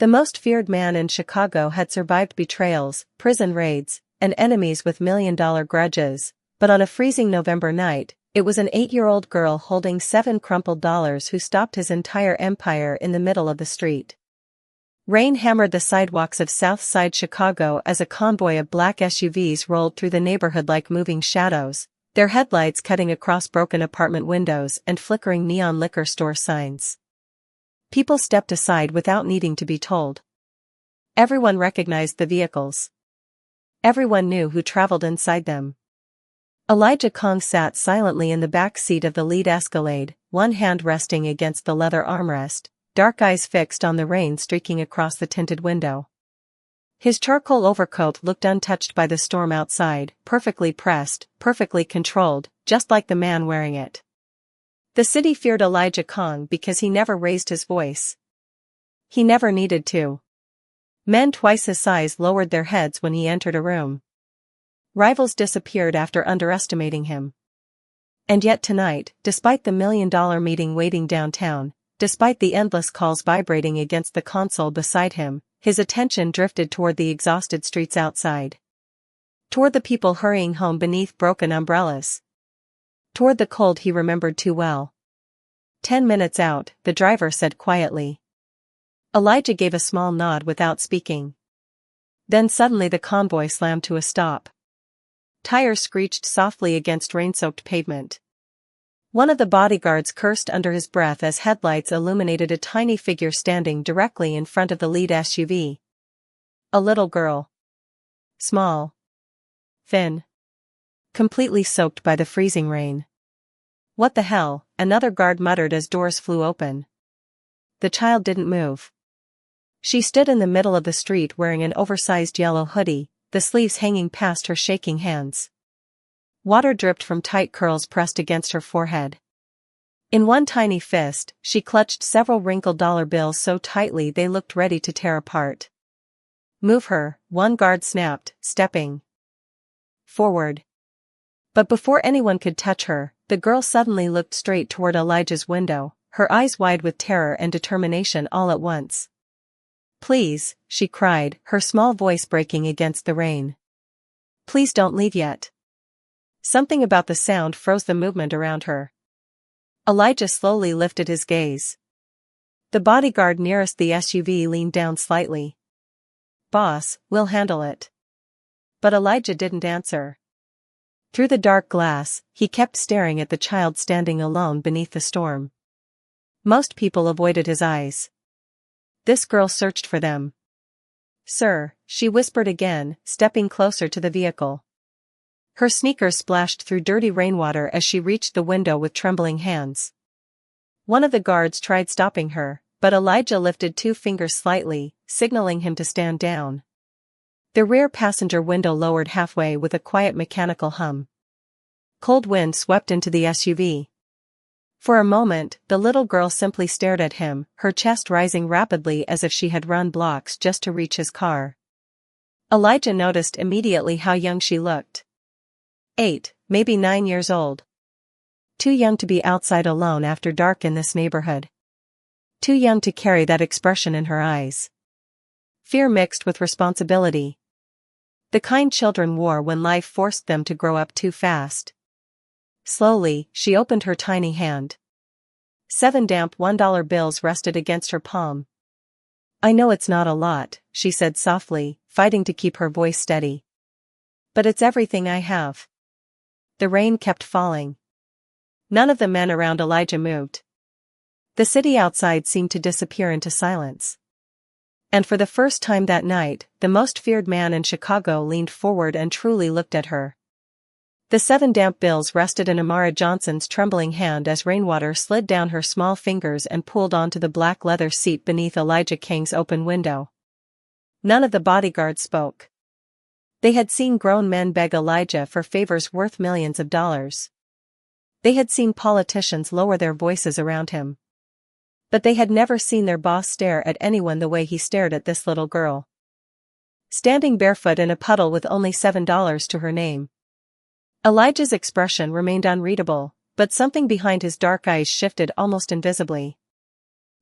The most feared man in Chicago had survived betrayals, prison raids, and enemies with million-dollar grudges, but on a freezing November night, it was an 8-year-old girl holding 7 crumpled dollars who stopped his entire empire in the middle of the street. Rain hammered the sidewalks of South Side Chicago as a convoy of black SUVs rolled through the neighborhood like moving shadows, their headlights cutting across broken apartment windows and flickering neon liquor store signs. People stepped aside without needing to be told. Everyone recognized the vehicles. Everyone knew who traveled inside them. Elijah Kong sat silently in the back seat of the lead Escalade, one hand resting against the leather armrest, dark eyes fixed on the rain streaking across the tinted window. His charcoal overcoat looked untouched by the storm outside, perfectly pressed, perfectly controlled, just like the man wearing it. The city feared Elijah Kong because he never raised his voice. He never needed to. Men twice his size lowered their heads when he entered a room. Rivals disappeared after underestimating him. And yet tonight, despite the million-dollar meeting waiting downtown, despite the endless calls vibrating against the console beside him, his attention drifted toward the exhausted streets outside. Toward the people hurrying home beneath broken umbrellas. Toward the cold he remembered too well. 10 minutes out, the driver said quietly. Elijah gave a small nod without speaking. Then suddenly the convoy slammed to a stop. Tires screeched softly against rain-soaked pavement. One of the bodyguards cursed under his breath as headlights illuminated a tiny figure standing directly in front of the lead SUV. A little girl. Small. Thin. Completely soaked by the freezing rain. What the hell, another guard muttered as doors flew open. The child didn't move. She stood in the middle of the street wearing an oversized yellow hoodie, the sleeves hanging past her shaking hands. Water dripped from tight curls pressed against her forehead. In one tiny fist, she clutched several wrinkled dollar bills so tightly they looked ready to tear apart. Move her, one guard snapped, stepping forward. But before anyone could touch her, the girl suddenly looked straight toward Elijah's window, her eyes wide with terror and determination all at once. Please, she cried, her small voice breaking against the rain. Please don't leave yet. Something about the sound froze the movement around her. Elijah slowly lifted his gaze. The bodyguard nearest the SUV leaned down slightly. Boss, we'll handle it. But Elijah didn't answer. Through the dark glass, he kept staring at the child standing alone beneath the storm. Most people avoided his eyes. This girl searched for them. Sir, she whispered again, stepping closer to the vehicle. Her sneakers splashed through dirty rainwater as she reached the window with trembling hands. One of the guards tried stopping her, but Elijah lifted 2 fingers slightly, signaling him to stand down. The rear passenger window lowered halfway with a quiet mechanical hum. Cold wind swept into the SUV. For a moment, the little girl simply stared at him, her chest rising rapidly as if she had run blocks just to reach his car. Elijah noticed immediately how young she looked. 8, maybe 9 years old. Too young to be outside alone after dark in this neighborhood. Too young to carry that expression in her eyes. Fear mixed with responsibility. The kind children wore when life forced them to grow up too fast. Slowly, she opened her tiny hand. 7 damp $1 bills rested against her palm. I know it's not a lot, she said softly, fighting to keep her voice steady. But it's everything I have. The rain kept falling. None of the men around Elijah moved. The city outside seemed to disappear into silence. And for the first time that night, the most feared man in Chicago leaned forward and truly looked at her. The 7 damp bills rested in Amara Johnson's trembling hand as rainwater slid down her small fingers and pooled onto the black leather seat beneath Elijah King's open window. None of the bodyguards spoke. They had seen grown men beg Elijah for favors worth millions of dollars. They had seen politicians lower their voices around him. But they had never seen their boss stare at anyone the way he stared at this little girl. Standing barefoot in a puddle with only $7 to her name. Elijah's expression remained unreadable, but something behind his dark eyes shifted almost invisibly.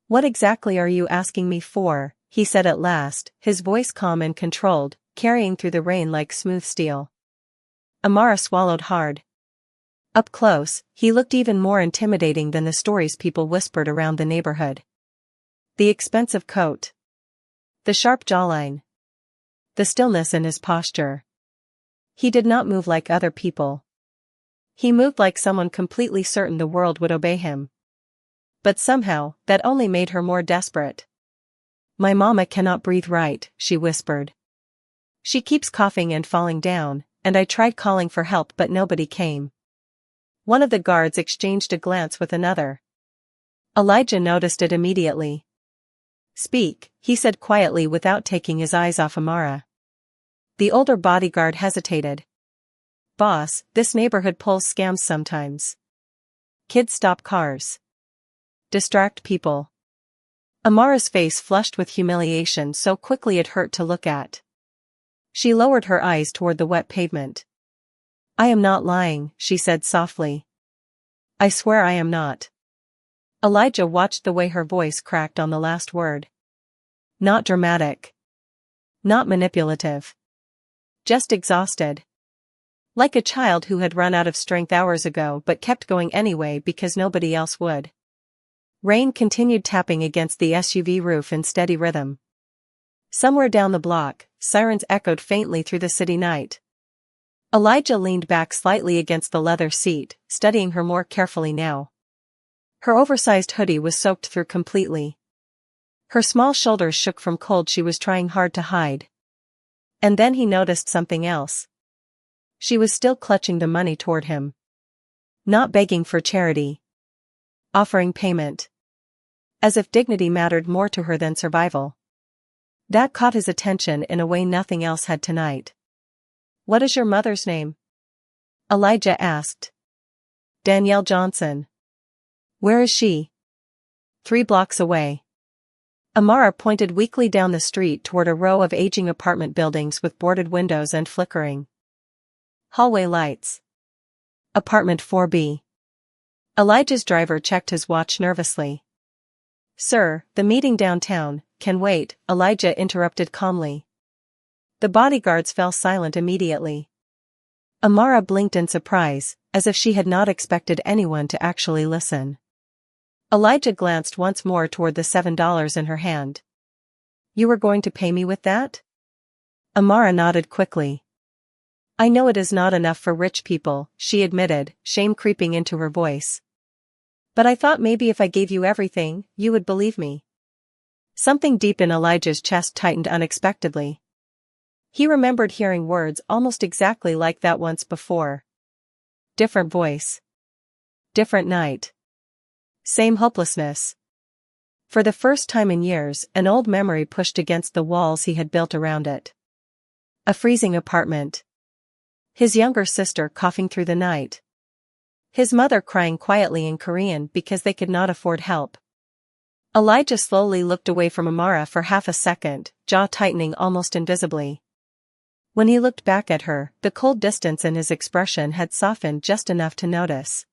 What exactly are you asking me for? he said at last, his voice calm and controlled, carrying through the rain like smooth steel. Amara swallowed hard. Up close, he looked even more intimidating than the stories people whispered around the neighborhood. The expensive coat. The sharp jawline. The stillness in his posture. He did not move like other people. He moved like someone completely certain the world would obey him. But somehow, that only made her more desperate. "My mama cannot breathe right," she whispered. "She keeps coughing and falling down, and I tried calling for help but nobody came." One of the guards exchanged a glance with another. Elijah noticed it immediately. "Speak," he said quietly without taking his eyes off Amara. The older bodyguard hesitated. "Boss, this neighborhood pulls scams sometimes. Kids stop cars. Distract people." Amara's face flushed with humiliation so quickly it hurt to look at. She lowered her eyes toward the wet pavement. "I am not lying," she said softly. "I swear I am not." Elijah watched the way her voice cracked on the last word. Not dramatic. Not manipulative. Just exhausted. Like a child who had run out of strength hours ago but kept going anyway because nobody else would. Rain continued tapping against the SUV roof in steady rhythm. Somewhere down the block, sirens echoed faintly through the city night. Elijah leaned back slightly against the leather seat, studying her more carefully now. Her oversized hoodie was soaked through completely. Her small shoulders shook from cold she was trying hard to hide. And then he noticed something else. She was still clutching the money toward him. Not begging for charity. Offering payment. As if dignity mattered more to her than survival. That caught his attention in a way nothing else had tonight. "What is your mother's name?" Elijah asked. "Danielle Johnson." "Where is she?" 3 blocks away. Amara pointed weakly down the street toward a row of aging apartment buildings with boarded windows and flickering hallway lights. Apartment 4B. Elijah's driver checked his watch nervously. "Sir, the meeting downtown can wait," Elijah interrupted calmly. The bodyguards fell silent immediately. Amara blinked in surprise, as if she had not expected anyone to actually listen. Elijah glanced once more toward the $7 in her hand. "You were going to pay me with that?" Amara nodded quickly. "I know it is not enough for rich people," she admitted, shame creeping into her voice. "But I thought maybe if I gave you everything, you would believe me." Something deep in Elijah's chest tightened unexpectedly. He remembered hearing words almost exactly like that once before. Different voice. Different night. Same hopelessness. For the first time in years, an old memory pushed against the walls he had built around it. A freezing apartment. His younger sister coughing through the night. His mother crying quietly in Korean because they could not afford help. Elijah slowly looked away from Amara for half a second, jaw tightening almost invisibly. When he looked back at her, the cold distance in his expression had softened just enough to notice.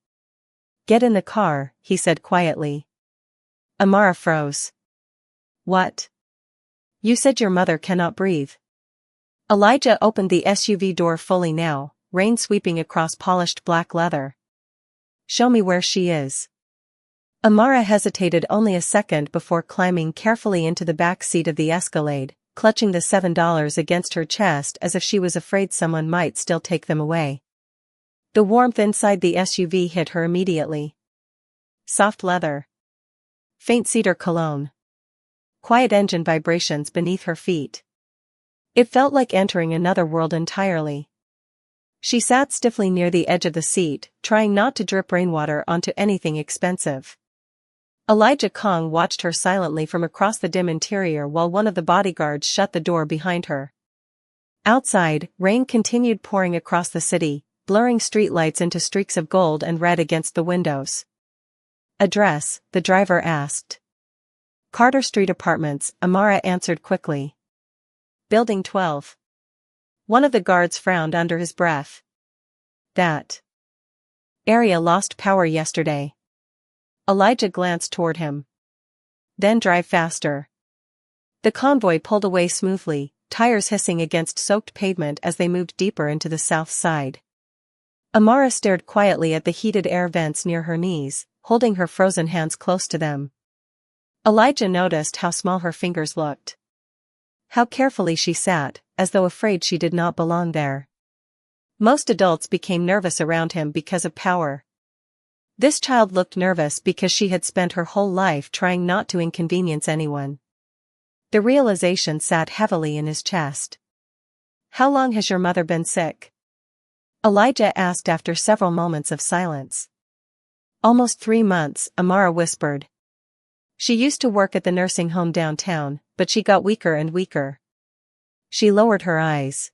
"Get in the car," he said quietly. Amara froze. "What? You said your mother cannot breathe." Elijah opened the SUV door fully now, rain sweeping across polished black leather. "Show me where she is." Amara hesitated only a second before climbing carefully into the back seat of the Escalade, clutching the $7 against her chest as if she was afraid someone might still take them away. The warmth inside the SUV hit her immediately. Soft leather. Faint cedar cologne. Quiet engine vibrations beneath her feet. It felt like entering another world entirely. She sat stiffly near the edge of the seat, trying not to drip rainwater onto anything expensive. Elijah Kong watched her silently from across the dim interior while one of the bodyguards shut the door behind her. Outside, rain continued pouring across the city, blurring streetlights into streaks of gold and red against the windows. "Address?" the driver asked. "Carter Street Apartments," Amara answered quickly. "Building 12. One of the guards frowned under his breath. "That area lost power yesterday." Elijah glanced toward him. "Then drive faster." The convoy pulled away smoothly, tires hissing against soaked pavement as they moved deeper into the south side. Amara stared quietly at the heated air vents near her knees, holding her frozen hands close to them. Elijah noticed how small her fingers looked. How carefully she sat, as though afraid she did not belong there. Most adults became nervous around him because of power. This child looked nervous because she had spent her whole life trying not to inconvenience anyone. The realization sat heavily in his chest. "How long has your mother been sick?" Elijah asked after several moments of silence. "Almost 3 months," Amara whispered. "She used to work at the nursing home downtown, but she got weaker and weaker." She lowered her eyes.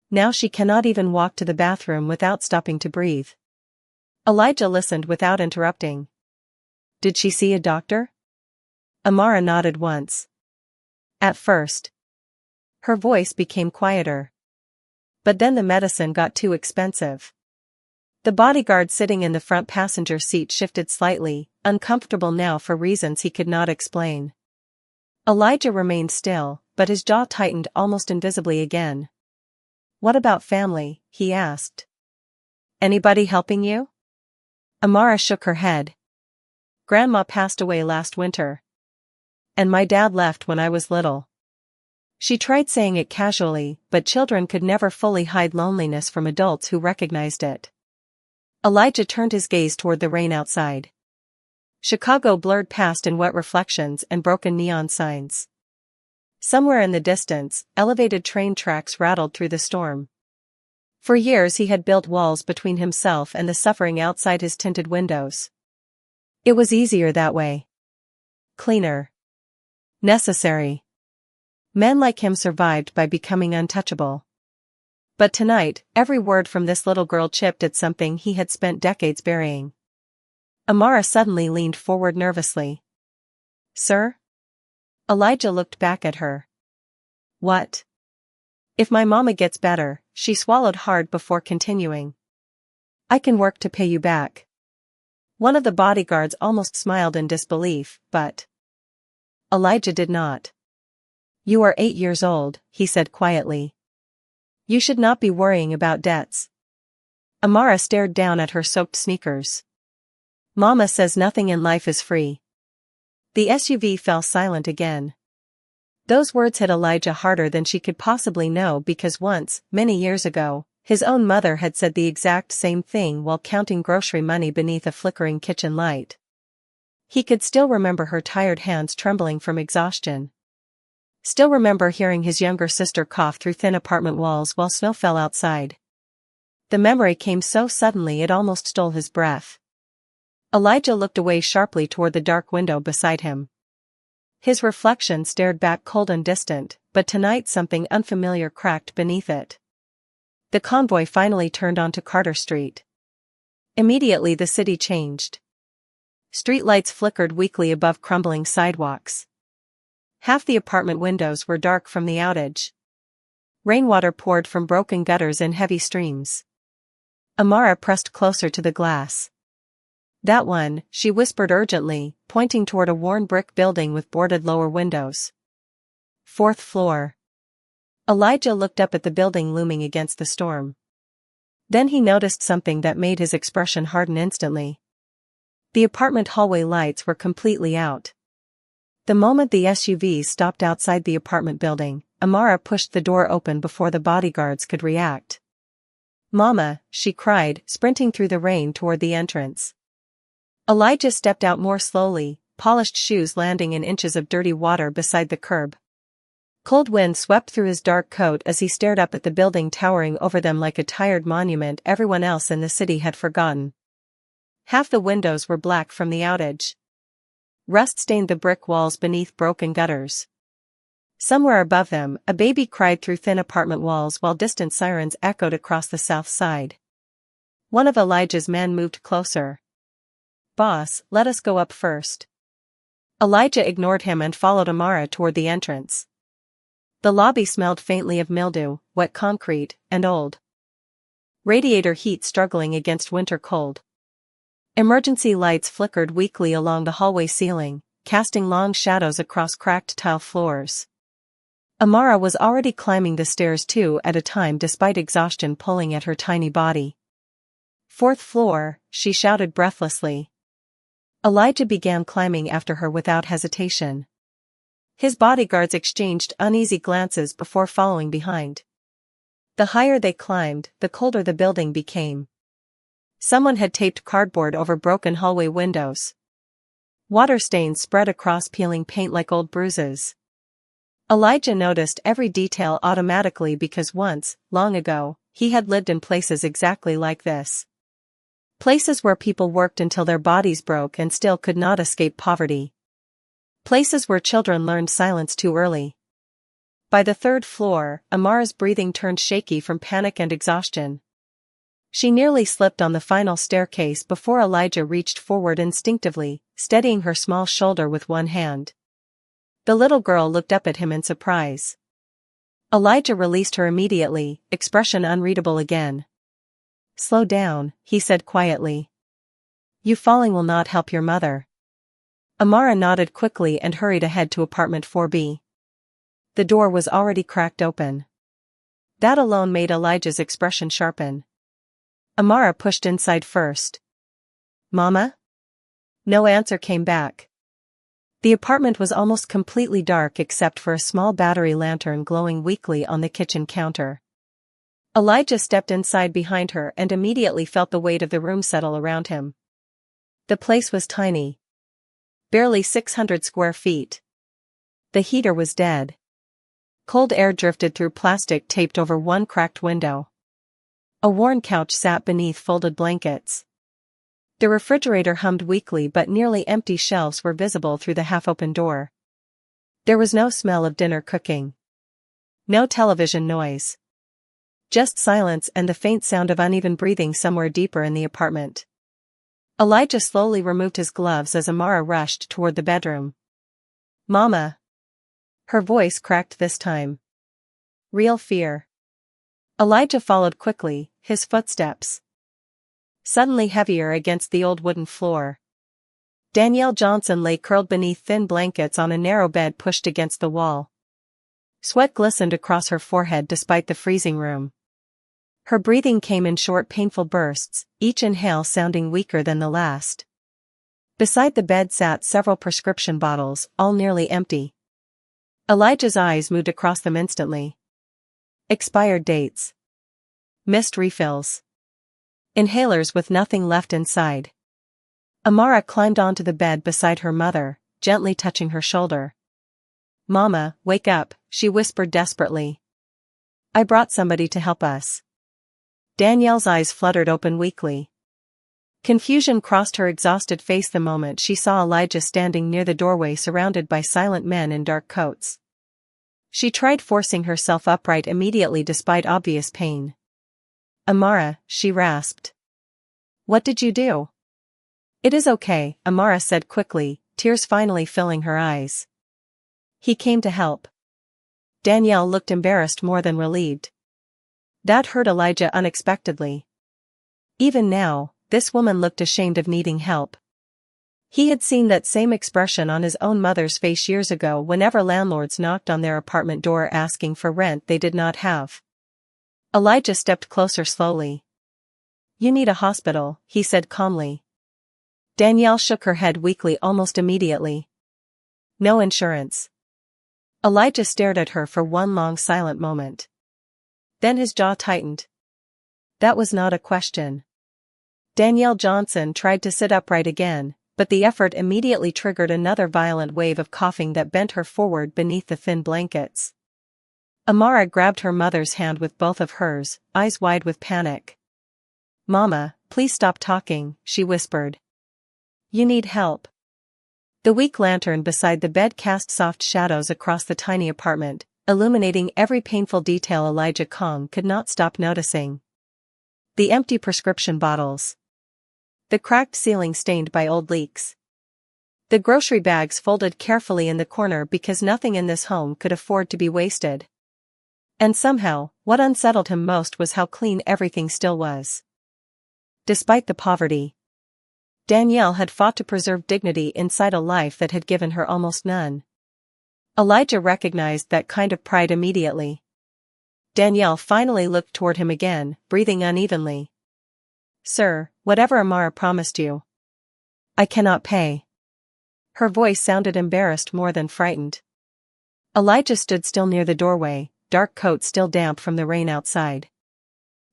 "Now she cannot even walk to the bathroom without stopping to breathe." Elijah listened without interrupting. "Did she see a doctor?" Amara nodded once. "At first." Her voice became quieter. "But then the medicine got too expensive." The bodyguard sitting in the front passenger seat shifted slightly, uncomfortable now for reasons he could not explain. Elijah remained still, but his jaw tightened almost invisibly again. "What about family?" he asked. "Anybody helping you?" Amara shook her head. "Grandma passed away last winter. And my dad left when I was little." She tried saying it casually, but children could never fully hide loneliness from adults who recognized it. Elijah turned his gaze toward the rain outside. Chicago blurred past in wet reflections and broken neon signs. Somewhere in the distance, elevated train tracks rattled through the storm. For years he had built walls between himself and the suffering outside his tinted windows. It was easier that way. Cleaner. Necessary. Men like him survived by becoming untouchable. But tonight, every word from this little girl chipped at something he had spent decades burying. Amara suddenly leaned forward nervously. "Sir?" Elijah looked back at her. "What?" "If my mama gets better," she swallowed hard before continuing, "I can work to pay you back." One of the bodyguards almost smiled in disbelief, but Elijah did not. "You are 8 years old," he said quietly. "You should not be worrying about debts." Amara stared down at her soaked sneakers. "Mama says nothing in life is free." The SUV fell silent again. Those words hit Elijah harder than she could possibly know because once, many years ago, his own mother had said the exact same thing while counting grocery money beneath a flickering kitchen light. He could still remember her tired hands trembling from exhaustion. Still remember hearing his younger sister cough through thin apartment walls while snow fell outside. The memory came so suddenly it almost stole his breath. Elijah looked away sharply toward the dark window beside him. His reflection stared back cold and distant, but tonight something unfamiliar cracked beneath it. The convoy finally turned onto Carter Street. Immediately the city changed. Street lights flickered weakly above crumbling sidewalks. Half the apartment windows were dark from the outage. Rainwater poured from broken gutters in heavy streams. Amara pressed closer to the glass. "That one," she whispered urgently, pointing toward a worn brick building with boarded lower windows. "4th floor." Elijah looked up at the building looming against the storm. Then he noticed something that made his expression harden instantly. The apartment hallway lights were completely out. The moment the SUV stopped outside the apartment building, Amara pushed the door open before the bodyguards could react. "Mama," she cried, sprinting through the rain toward the entrance. Elijah stepped out more slowly, polished shoes landing in inches of dirty water beside the curb. Cold wind swept through his dark coat as he stared up at the building towering over them like a tired monument everyone else in the city had forgotten. Half the windows were black from the outage. Rust stained the brick walls beneath broken gutters. Somewhere above them, a baby cried through thin apartment walls while distant sirens echoed across the south side. One of Elijah's men moved closer. "Boss, let us go up first." Elijah ignored him and followed Amara toward the entrance. The lobby smelled faintly of mildew, wet concrete, and old radiator heat struggling against winter cold. Emergency lights flickered weakly along the hallway ceiling, casting long shadows across cracked tile floors. Amara was already climbing the stairs 2 at a time despite exhaustion pulling at her tiny body. "Fourth floor," she shouted breathlessly. Elijah began climbing after her without hesitation. His bodyguards exchanged uneasy glances before following behind. The higher they climbed, the colder the building became. Someone had taped cardboard over broken hallway windows. Water stains spread across peeling paint like old bruises. Elijah noticed every detail automatically because once, long ago, he had lived in places exactly like this. Places where people worked until their bodies broke and still could not escape poverty. Places where children learned silence too early. By the 3rd floor, Amara's breathing turned shaky from panic and exhaustion. She nearly slipped on the final staircase before Elijah reached forward instinctively, steadying her small shoulder with one hand. The little girl looked up at him in surprise. Elijah released her immediately, expression unreadable again. "Slow down," he said quietly. "You falling will not help your mother." Amara nodded quickly and hurried ahead to apartment 4B. The door was already cracked open. That alone made Elijah's expression sharpen. Amara pushed inside first. "Mama?" No answer came back. The apartment was almost completely dark except for a small battery lantern glowing weakly on the kitchen counter. Elijah stepped inside behind her and immediately felt the weight of the room settle around him. The place was tiny. Barely 600 square feet. The heater was dead. Cold air drifted through plastic taped over one cracked window. A worn couch sat beneath folded blankets. The refrigerator hummed weakly but nearly empty shelves were visible through the half-open door. There was no smell of dinner cooking. No television noise. Just silence and the faint sound of uneven breathing somewhere deeper in the apartment. Elijah slowly removed his gloves as Amara rushed toward the bedroom. "Mama." Her voice cracked this time. Real fear. Elijah followed quickly, his footsteps suddenly heavier against the old wooden floor. Danielle Johnson lay curled beneath thin blankets on a narrow bed pushed against the wall. Sweat glistened across her forehead despite the freezing room. Her breathing came in short painful bursts, each inhale sounding weaker than the last. Beside the bed sat several prescription bottles, all nearly empty. Elijah's eyes moved across them instantly. Expired dates. Missed refills. Inhalers with nothing left inside. Amara climbed onto the bed beside her mother, gently touching her shoulder. "Mama, wake up," she whispered desperately. "I brought somebody to help us." Danielle's eyes fluttered open weakly. Confusion crossed her exhausted face the moment she saw Elijah standing near the doorway surrounded by silent men in dark coats. She tried forcing herself upright immediately despite obvious pain. "Amara," she rasped. "What did you do?" "It is okay," Amara said quickly, tears finally filling her eyes. "He came to help." Danielle looked embarrassed more than relieved. That hurt Elijah unexpectedly. Even now, this woman looked ashamed of needing help. He had seen that same expression on his own mother's face years ago whenever landlords knocked on their apartment door asking for rent they did not have. Elijah stepped closer slowly. "You need a hospital," he said calmly. Danielle shook her head weakly almost immediately. "No insurance." Elijah stared at her for one long silent moment. Then his jaw tightened. That was not a question. Danielle Johnson tried to sit upright again, but the effort immediately triggered another violent wave of coughing that bent her forward beneath the thin blankets. Amara grabbed her mother's hand with both of hers, eyes wide with panic. "Mama, please stop talking," she whispered. "You need help." The weak lantern beside the bed cast soft shadows across the tiny apartment, illuminating every painful detail Elijah Kong could not stop noticing. The empty prescription bottles. The cracked ceiling stained by old leaks. The grocery bags folded carefully in the corner because nothing in this home could afford to be wasted. And somehow, what unsettled him most was how clean everything still was. Despite the poverty. Danielle had fought to preserve dignity inside a life that had given her almost none. Elijah recognized that kind of pride immediately. Danielle finally looked toward him again, breathing unevenly. "Sir, whatever Amara promised you, I cannot pay." Her voice sounded embarrassed more than frightened. Elijah stood still near the doorway, dark coat still damp from the rain outside.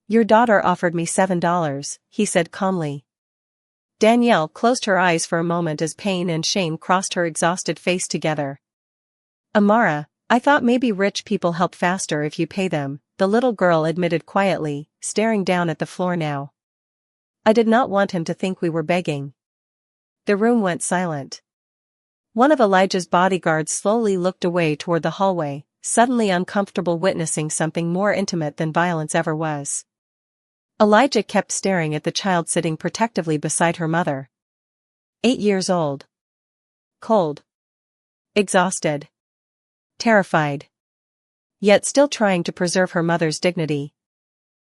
"Your daughter offered me $7, he said calmly. Danielle closed her eyes for a moment as pain and shame crossed her exhausted face together. "Amara, I thought maybe rich people help faster if you pay them," the little girl admitted quietly, staring down at the floor now. "I did not want him to think we were begging." The room went silent. One of Elijah's bodyguards slowly looked away toward the hallway, suddenly uncomfortable witnessing something more intimate than violence ever was. Elijah kept staring at the child sitting protectively beside her mother. 8 years old. Cold. Exhausted. Terrified. Yet still trying to preserve her mother's dignity.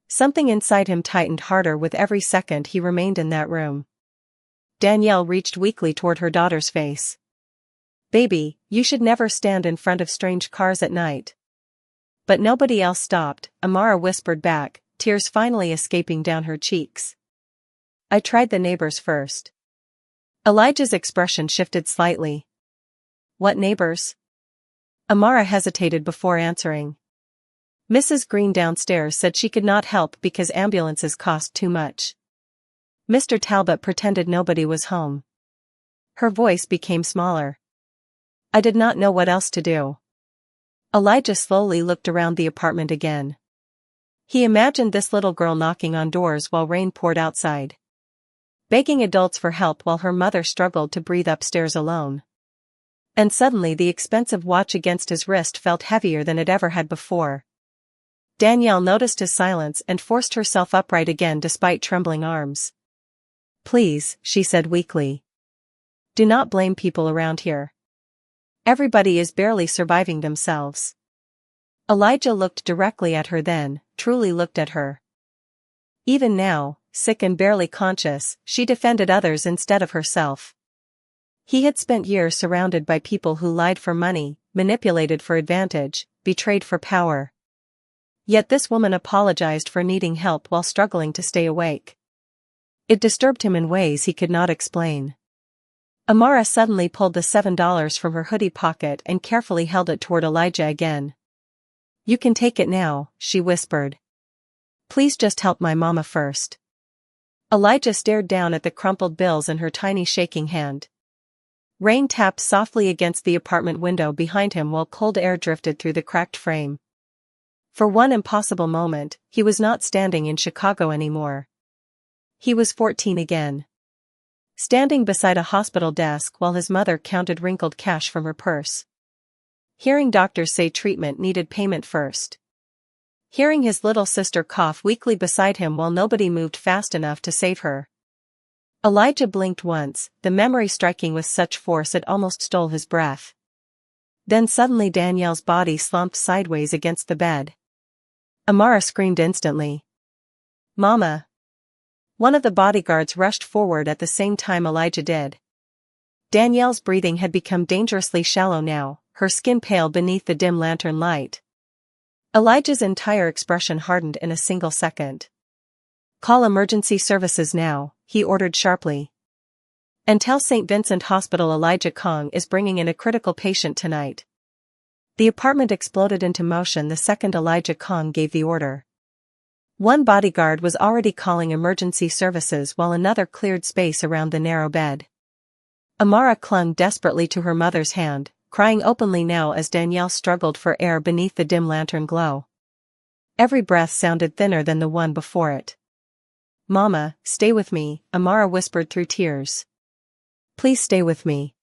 Something inside him tightened harder with every second he remained in that room. Danielle reached weakly toward her daughter's face. "Baby, you should never stand in front of strange cars at night." But nobody else stopped, Amara whispered back, tears finally escaping down her cheeks. "I tried the neighbors first." Elijah's expression shifted slightly. "What neighbors?" Amara hesitated before answering. "Mrs. Green downstairs said she could not help because ambulances cost too much. Mr. Talbot pretended nobody was home." Her voice became smaller. "I did not know what else to do." Elijah slowly looked around the apartment again. He imagined this little girl knocking on doors while rain poured outside. Begging adults for help while her mother struggled to breathe upstairs alone. And suddenly the expensive watch against his wrist felt heavier than it ever had before. Danielle noticed his silence and forced herself upright again despite trembling arms. "Please," she said weakly. "Do not blame people around here. Everybody is barely surviving themselves." Elijah looked directly at her then, truly looked at her. Even now, sick and barely conscious, she defended others instead of herself. He had spent years surrounded by people who lied for money, manipulated for advantage, betrayed for power. Yet this woman apologized for needing help while struggling to stay awake. It disturbed him in ways he could not explain. Amara suddenly pulled the $7 from her hoodie pocket and carefully held it toward Elijah again. "You can take it now," she whispered. "Please just help my mama first." Elijah stared down at the crumpled bills in her tiny shaking hand. Rain tapped softly against the apartment window behind him while cold air drifted through the cracked frame. For one impossible moment, he was not standing in Chicago anymore. He was 14 again. Standing beside a hospital desk while his mother counted wrinkled cash from her purse. Hearing doctors say treatment needed payment first. Hearing his little sister cough weakly beside him while nobody moved fast enough to save her. Elijah blinked once, the memory striking with such force it almost stole his breath. Then suddenly Danielle's body slumped sideways against the bed. Amara screamed instantly. "Mama!" One of the bodyguards rushed forward at the same time Elijah did. Danielle's breathing had become dangerously shallow now, her skin pale beneath the dim lantern light. Elijah's entire expression hardened in a single second. "Call emergency services now," he ordered sharply. "And tell St. Vincent Hospital Elijah Kong is bringing in a critical patient tonight." The apartment exploded into motion the second Elijah Kong gave the order. One bodyguard was already calling emergency services while another cleared space around the narrow bed. Amara clung desperately to her mother's hand, crying openly now as Danielle struggled for air beneath the dim lantern glow. Every breath sounded thinner than the one before it. "Mama, stay with me," Amara whispered through tears. "Please stay with me."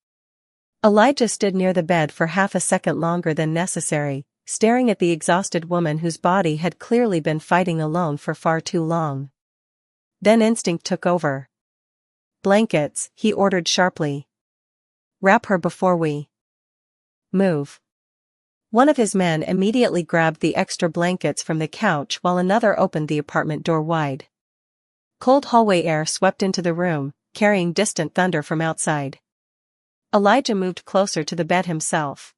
Elijah stood near the bed for half a second longer than necessary, staring at the exhausted woman whose body had clearly been fighting alone for far too long. Then instinct took over. "Blankets," he ordered sharply. "Wrap her before we move." One of his men immediately grabbed the extra blankets from the couch while another opened the apartment door wide. Cold hallway air swept into the room, carrying distant thunder from outside. Elijah moved closer to the bed himself.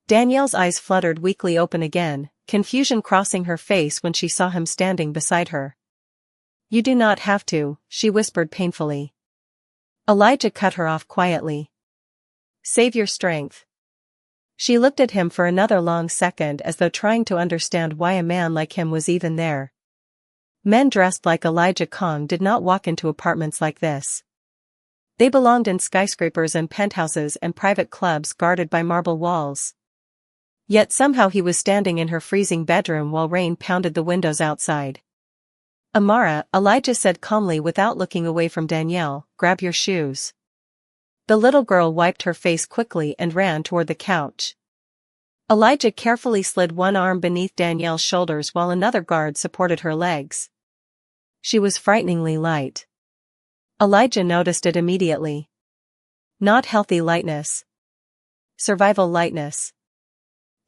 Danielle's eyes fluttered weakly open again, confusion crossing her face when she saw him standing beside her. "You do not have to," she whispered painfully. Elijah cut her off quietly. "Save your strength." She looked at him for another long second as though trying to understand why a man like him was even there. Men dressed like Elijah Kong did not walk into apartments like this. They belonged in skyscrapers and penthouses and private clubs guarded by marble walls. Yet somehow he was standing in her freezing bedroom while rain pounded the windows outside. "Amara," Elijah said calmly without looking away from Danielle, "grab your shoes." The little girl wiped her face quickly and ran toward the couch. Elijah carefully slid one arm beneath Danielle's shoulders while another guard supported her legs. She was frighteningly light. Elijah noticed it immediately. Not healthy lightness. Survival lightness.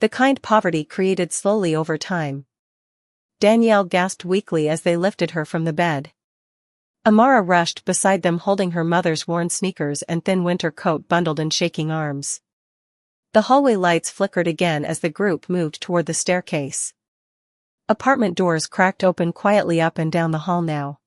The kind poverty created slowly over time. Danielle gasped weakly as they lifted her from the bed. Amara rushed beside them holding her mother's worn sneakers and thin winter coat bundled in shaking arms. The hallway lights flickered again as the group moved toward the staircase. Apartment doors cracked open quietly up and down the hall now.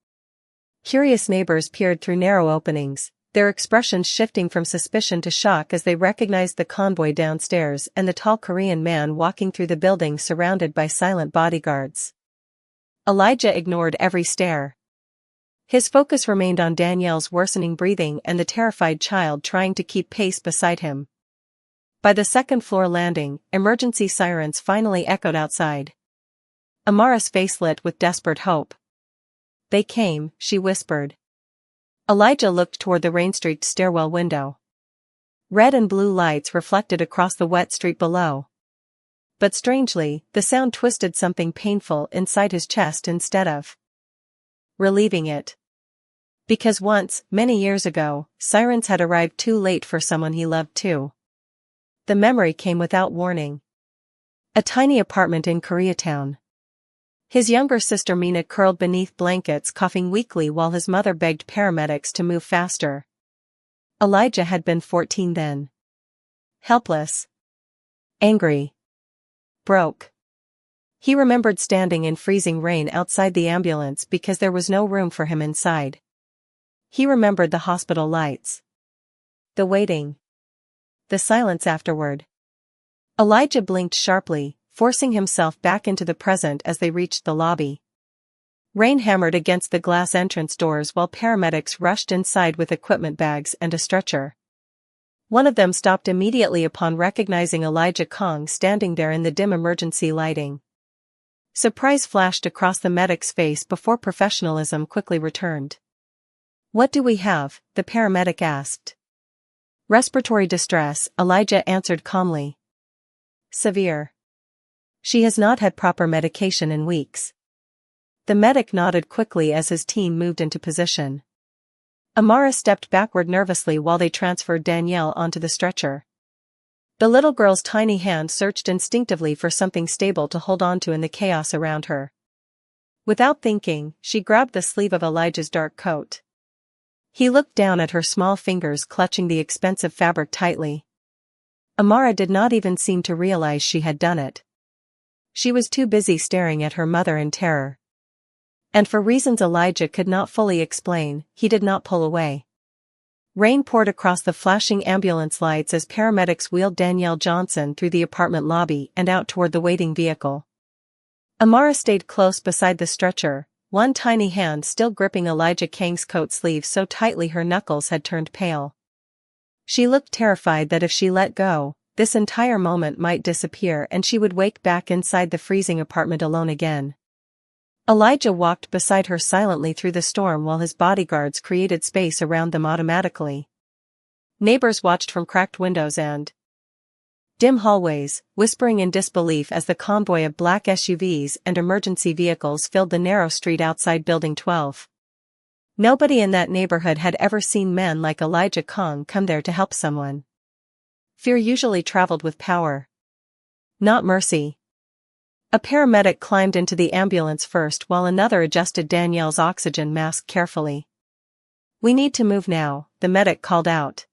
Curious neighbors peered through narrow openings, their expressions shifting from suspicion to shock as they recognized the convoy downstairs and the tall Korean man walking through the building surrounded by silent bodyguards. Elijah ignored every stare. His focus remained on Danielle's worsening breathing and the terrified child trying to keep pace beside him. By the second-floor landing, emergency sirens finally echoed outside. Amara's face lit with desperate hope. "They came," she whispered. Elijah looked toward the rain-streaked stairwell window. Red and blue lights reflected across the wet street below. But strangely, the sound twisted something painful inside his chest instead of relieving it. Because once, many years ago, sirens had arrived too late for someone he loved too. The memory came without warning. A tiny apartment in Koreatown. His younger sister Mina curled beneath blankets coughing weakly while his mother begged paramedics to move faster. Elijah had been 14 then. Helpless. Angry. Broke. He remembered standing in freezing rain outside the ambulance because there was no room for him inside. He remembered the hospital lights. The waiting. The silence afterward. Elijah blinked sharply, forcing himself back into the present as they reached the lobby. Rain hammered against the glass entrance doors while paramedics rushed inside with equipment bags and a stretcher. One of them stopped immediately upon recognizing Elijah Kong standing there in the dim emergency lighting. Surprise flashed across the medic's face before professionalism quickly returned. "What do we have?" the paramedic asked. "Respiratory distress," Elijah answered calmly. "Severe. She has not had proper medication in weeks." The medic nodded quickly as his team moved into position. Amara stepped backward nervously while they transferred Danielle onto the stretcher. The little girl's tiny hand searched instinctively for something stable to hold onto in the chaos around her. Without thinking, she grabbed the sleeve of Elijah's dark coat. He looked down at her small fingers clutching the expensive fabric tightly. Amara did not even seem to realize she had done it. She was too busy staring at her mother in terror. And for reasons Elijah could not fully explain, he did not pull away. Rain poured across the flashing ambulance lights as paramedics wheeled Danielle Johnson through the apartment lobby and out toward the waiting vehicle. Amara stayed close beside the stretcher, one tiny hand still gripping Elijah Kang's coat sleeve so tightly her knuckles had turned pale. She looked terrified that if she let go, this entire moment might disappear and she would wake back inside the freezing apartment alone again. Elijah walked beside her silently through the storm while his bodyguards created space around them automatically. Neighbors watched from cracked windows and dim hallways, whispering in disbelief as the convoy of black SUVs and emergency vehicles filled the narrow street outside Building 12. Nobody in that neighborhood had ever seen men like Elijah Kong come there to help someone. Fear usually traveled with power, not mercy. A paramedic climbed into the ambulance first while another adjusted Danielle's oxygen mask carefully. We need to move now, the medic called out.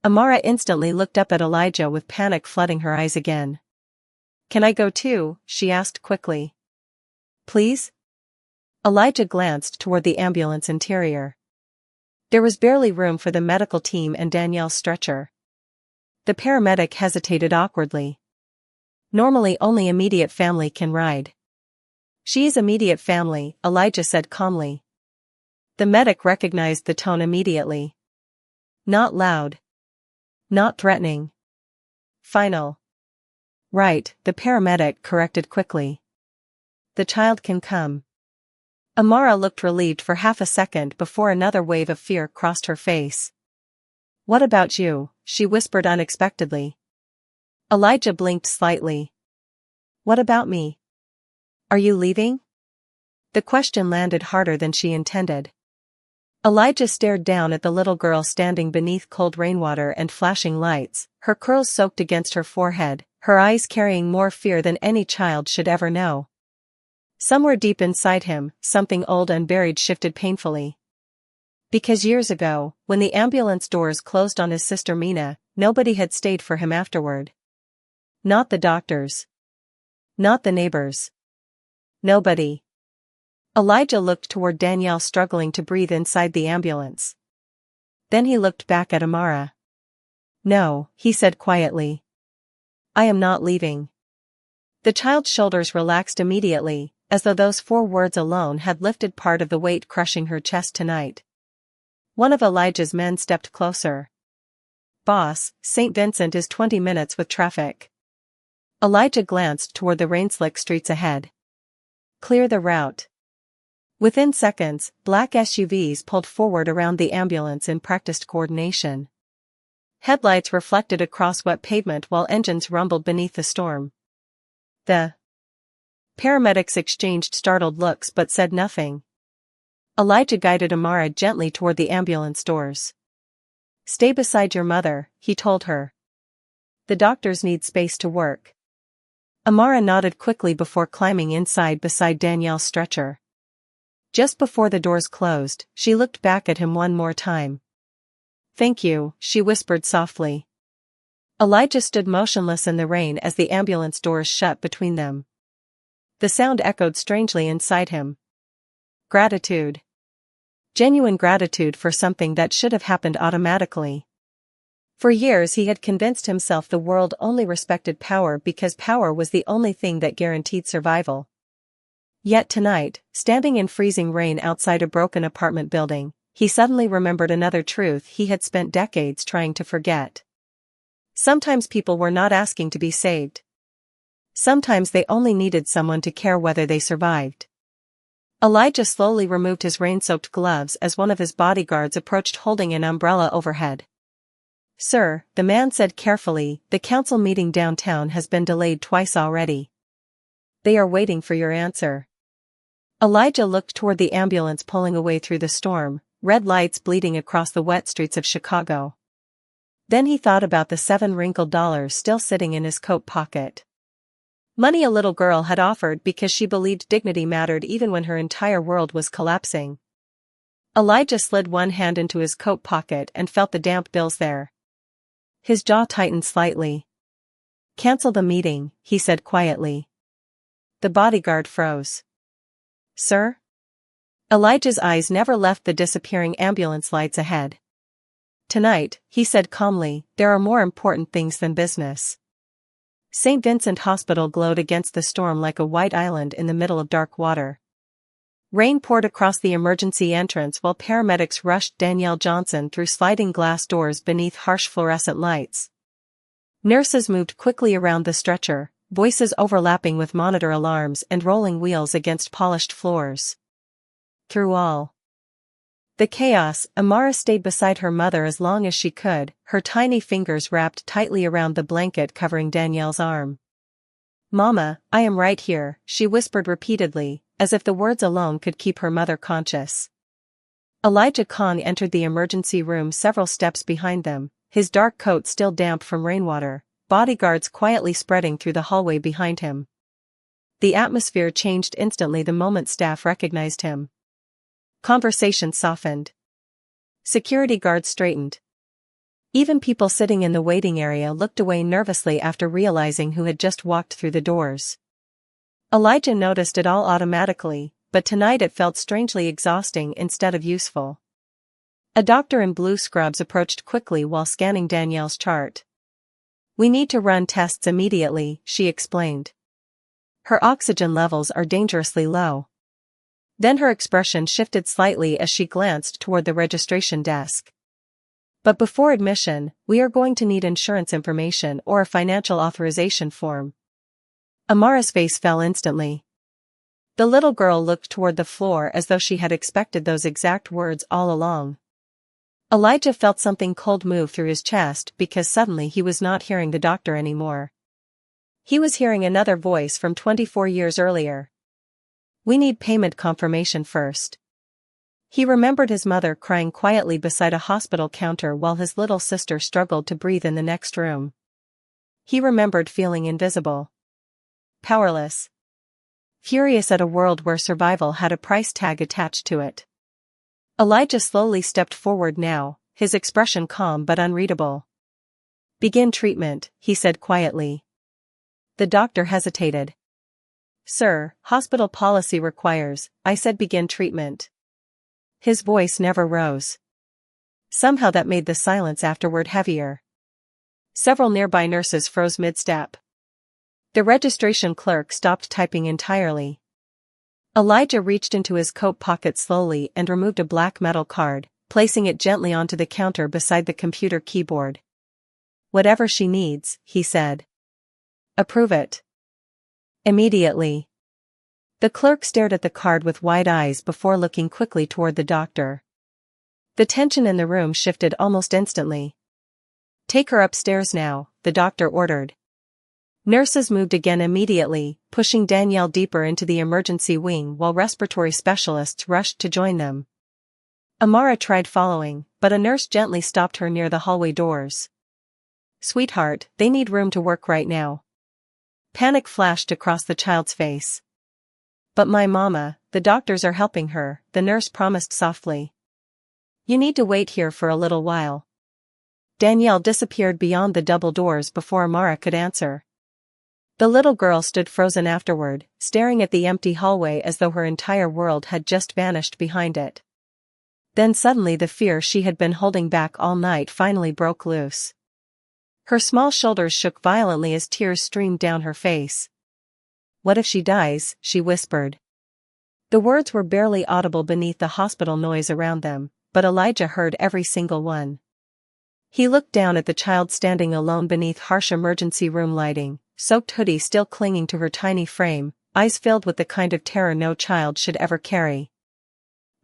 Amara instantly looked up at Elijah with panic flooding her eyes again. Can I go too? She asked quickly. Please? Elijah glanced toward the ambulance interior. There was barely room for the medical team and Danielle's stretcher. The paramedic hesitated awkwardly. Normally only immediate family can ride. She is immediate family, Elijah said calmly. The medic recognized the tone immediately. Not loud. Not threatening. Final. Right, the paramedic corrected quickly. The child can come. Amara looked relieved for half a second before another wave of fear crossed her face. What about you? She whispered unexpectedly. Elijah blinked slightly. What about me? Are you leaving? The question landed harder than she intended. Elijah stared down at the little girl standing beneath cold rainwater and flashing lights, her curls soaked against her forehead, her eyes carrying more fear than any child should ever know. Somewhere deep inside him, something old and buried shifted painfully. Because years ago, when the ambulance doors closed on his sister Mina, nobody had stayed for him afterward. Not the doctors. Not the neighbors. Nobody. Elijah looked toward Danielle struggling to breathe inside the ambulance. Then he looked back at Amara. No, he said quietly. I am not leaving. The child's shoulders relaxed immediately, as though those 4 words alone had lifted part of the weight crushing her chest tonight. One of Elijah's men stepped closer. Boss, St. Vincent is 20 minutes with traffic. Elijah glanced toward the rain-slick streets ahead. Clear the route. Within seconds, black SUVs pulled forward around the ambulance in practiced coordination. Headlights reflected across wet pavement while engines rumbled beneath the storm. The paramedics exchanged startled looks but said nothing. Elijah guided Amara gently toward the ambulance doors. Stay beside your mother, he told her. The doctors need space to work. Amara nodded quickly before climbing inside beside Danielle's stretcher. Just before the doors closed, she looked back at him one more time. Thank you, she whispered softly. Elijah stood motionless in the rain as the ambulance doors shut between them. The sound echoed strangely inside him. Gratitude. Genuine gratitude for something that should have happened automatically. For years he had convinced himself the world only respected power because power was the only thing that guaranteed survival. Yet tonight, standing in freezing rain outside a broken apartment building, he suddenly remembered another truth he had spent decades trying to forget. Sometimes people were not asking to be saved. Sometimes they only needed someone to care whether they survived. Elijah slowly removed his rain-soaked gloves as one of his bodyguards approached holding an umbrella overhead. Sir, the man said carefully, the council meeting downtown has been delayed twice already. They are waiting for your answer. Elijah looked toward the ambulance pulling away through the storm, red lights bleeding across the wet streets of Chicago. Then he thought about the 7 wrinkled dollars still sitting in his coat pocket. Money a little girl had offered because she believed dignity mattered even when her entire world was collapsing. Elijah slid one hand into his coat pocket and felt the damp bills there. His jaw tightened slightly. Cancel the meeting, he said quietly. The bodyguard froze. Sir? Elijah's eyes never left the disappearing ambulance lights ahead. Tonight, he said calmly, there are more important things than business. St. Vincent Hospital glowed against the storm like a white island in the middle of dark water. Rain poured across the emergency entrance while paramedics rushed Danielle Johnson through sliding glass doors beneath harsh fluorescent lights. Nurses moved quickly around the stretcher, voices overlapping with monitor alarms and rolling wheels against polished floors. Through all the chaos, Amara stayed beside her mother as long as she could, her tiny fingers wrapped tightly around the blanket covering Danielle's arm. Mama, I am right here, she whispered repeatedly, as if the words alone could keep her mother conscious. Elijah Khan entered the emergency room several steps behind them, his dark coat still damp from rainwater, bodyguards quietly spreading through the hallway behind him. The atmosphere changed instantly the moment staff recognized him. Conversation softened. Security guards straightened. Even people sitting in the waiting area looked away nervously after realizing who had just walked through the doors. Elijah noticed it all automatically, but tonight it felt strangely exhausting instead of useful. A doctor in blue scrubs approached quickly while scanning Danielle's chart. "We need to run tests immediately," she explained. "Her oxygen levels are dangerously low." Then her expression shifted slightly as she glanced toward the registration desk. "But before admission, we are going to need insurance information or a financial authorization form." Amara's face fell instantly. The little girl looked toward the floor as though she had expected those exact words all along. Elijah felt something cold move through his chest because suddenly he was not hearing the doctor anymore. He was hearing another voice from 24 years earlier. "We need payment confirmation first." He remembered his mother crying quietly beside a hospital counter while his little sister struggled to breathe in the next room. He remembered feeling invisible. Powerless. Furious at a world where survival had a price tag attached to it. Elijah slowly stepped forward now, his expression calm but unreadable. "Begin treatment," he said quietly. The doctor hesitated. "Sir, hospital policy requires," I said. "Begin treatment." His voice never rose. Somehow that made the silence afterward heavier. Several nearby nurses froze mid-step. The registration clerk stopped typing entirely. Elijah reached into his coat pocket slowly and removed a black metal card, placing it gently onto the counter beside the computer keyboard. "Whatever she needs," he said. "Approve it." Immediately. The clerk stared at the card with wide eyes before looking quickly toward the doctor. The tension in the room shifted almost instantly. "Take her upstairs now," the doctor ordered. Nurses moved again immediately, pushing Danielle deeper into the emergency wing while respiratory specialists rushed to join them. Amara tried following, but a nurse gently stopped her near the hallway doors. "Sweetheart, they need room to work right now." Panic flashed across the child's face. "But my mama, the doctors are helping her," the nurse promised softly. "You need to wait here for a little while." Danielle disappeared beyond the double doors before Amara could answer. The little girl stood frozen afterward, staring at the empty hallway as though her entire world had just vanished behind it. Then suddenly the fear she had been holding back all night finally broke loose. Her small shoulders shook violently as tears streamed down her face. "What if she dies?" she whispered. The words were barely audible beneath the hospital noise around them, but Elijah heard every single one. He looked down at the child standing alone beneath harsh emergency room lighting, soaked hoodie still clinging to her tiny frame, eyes filled with the kind of terror no child should ever carry.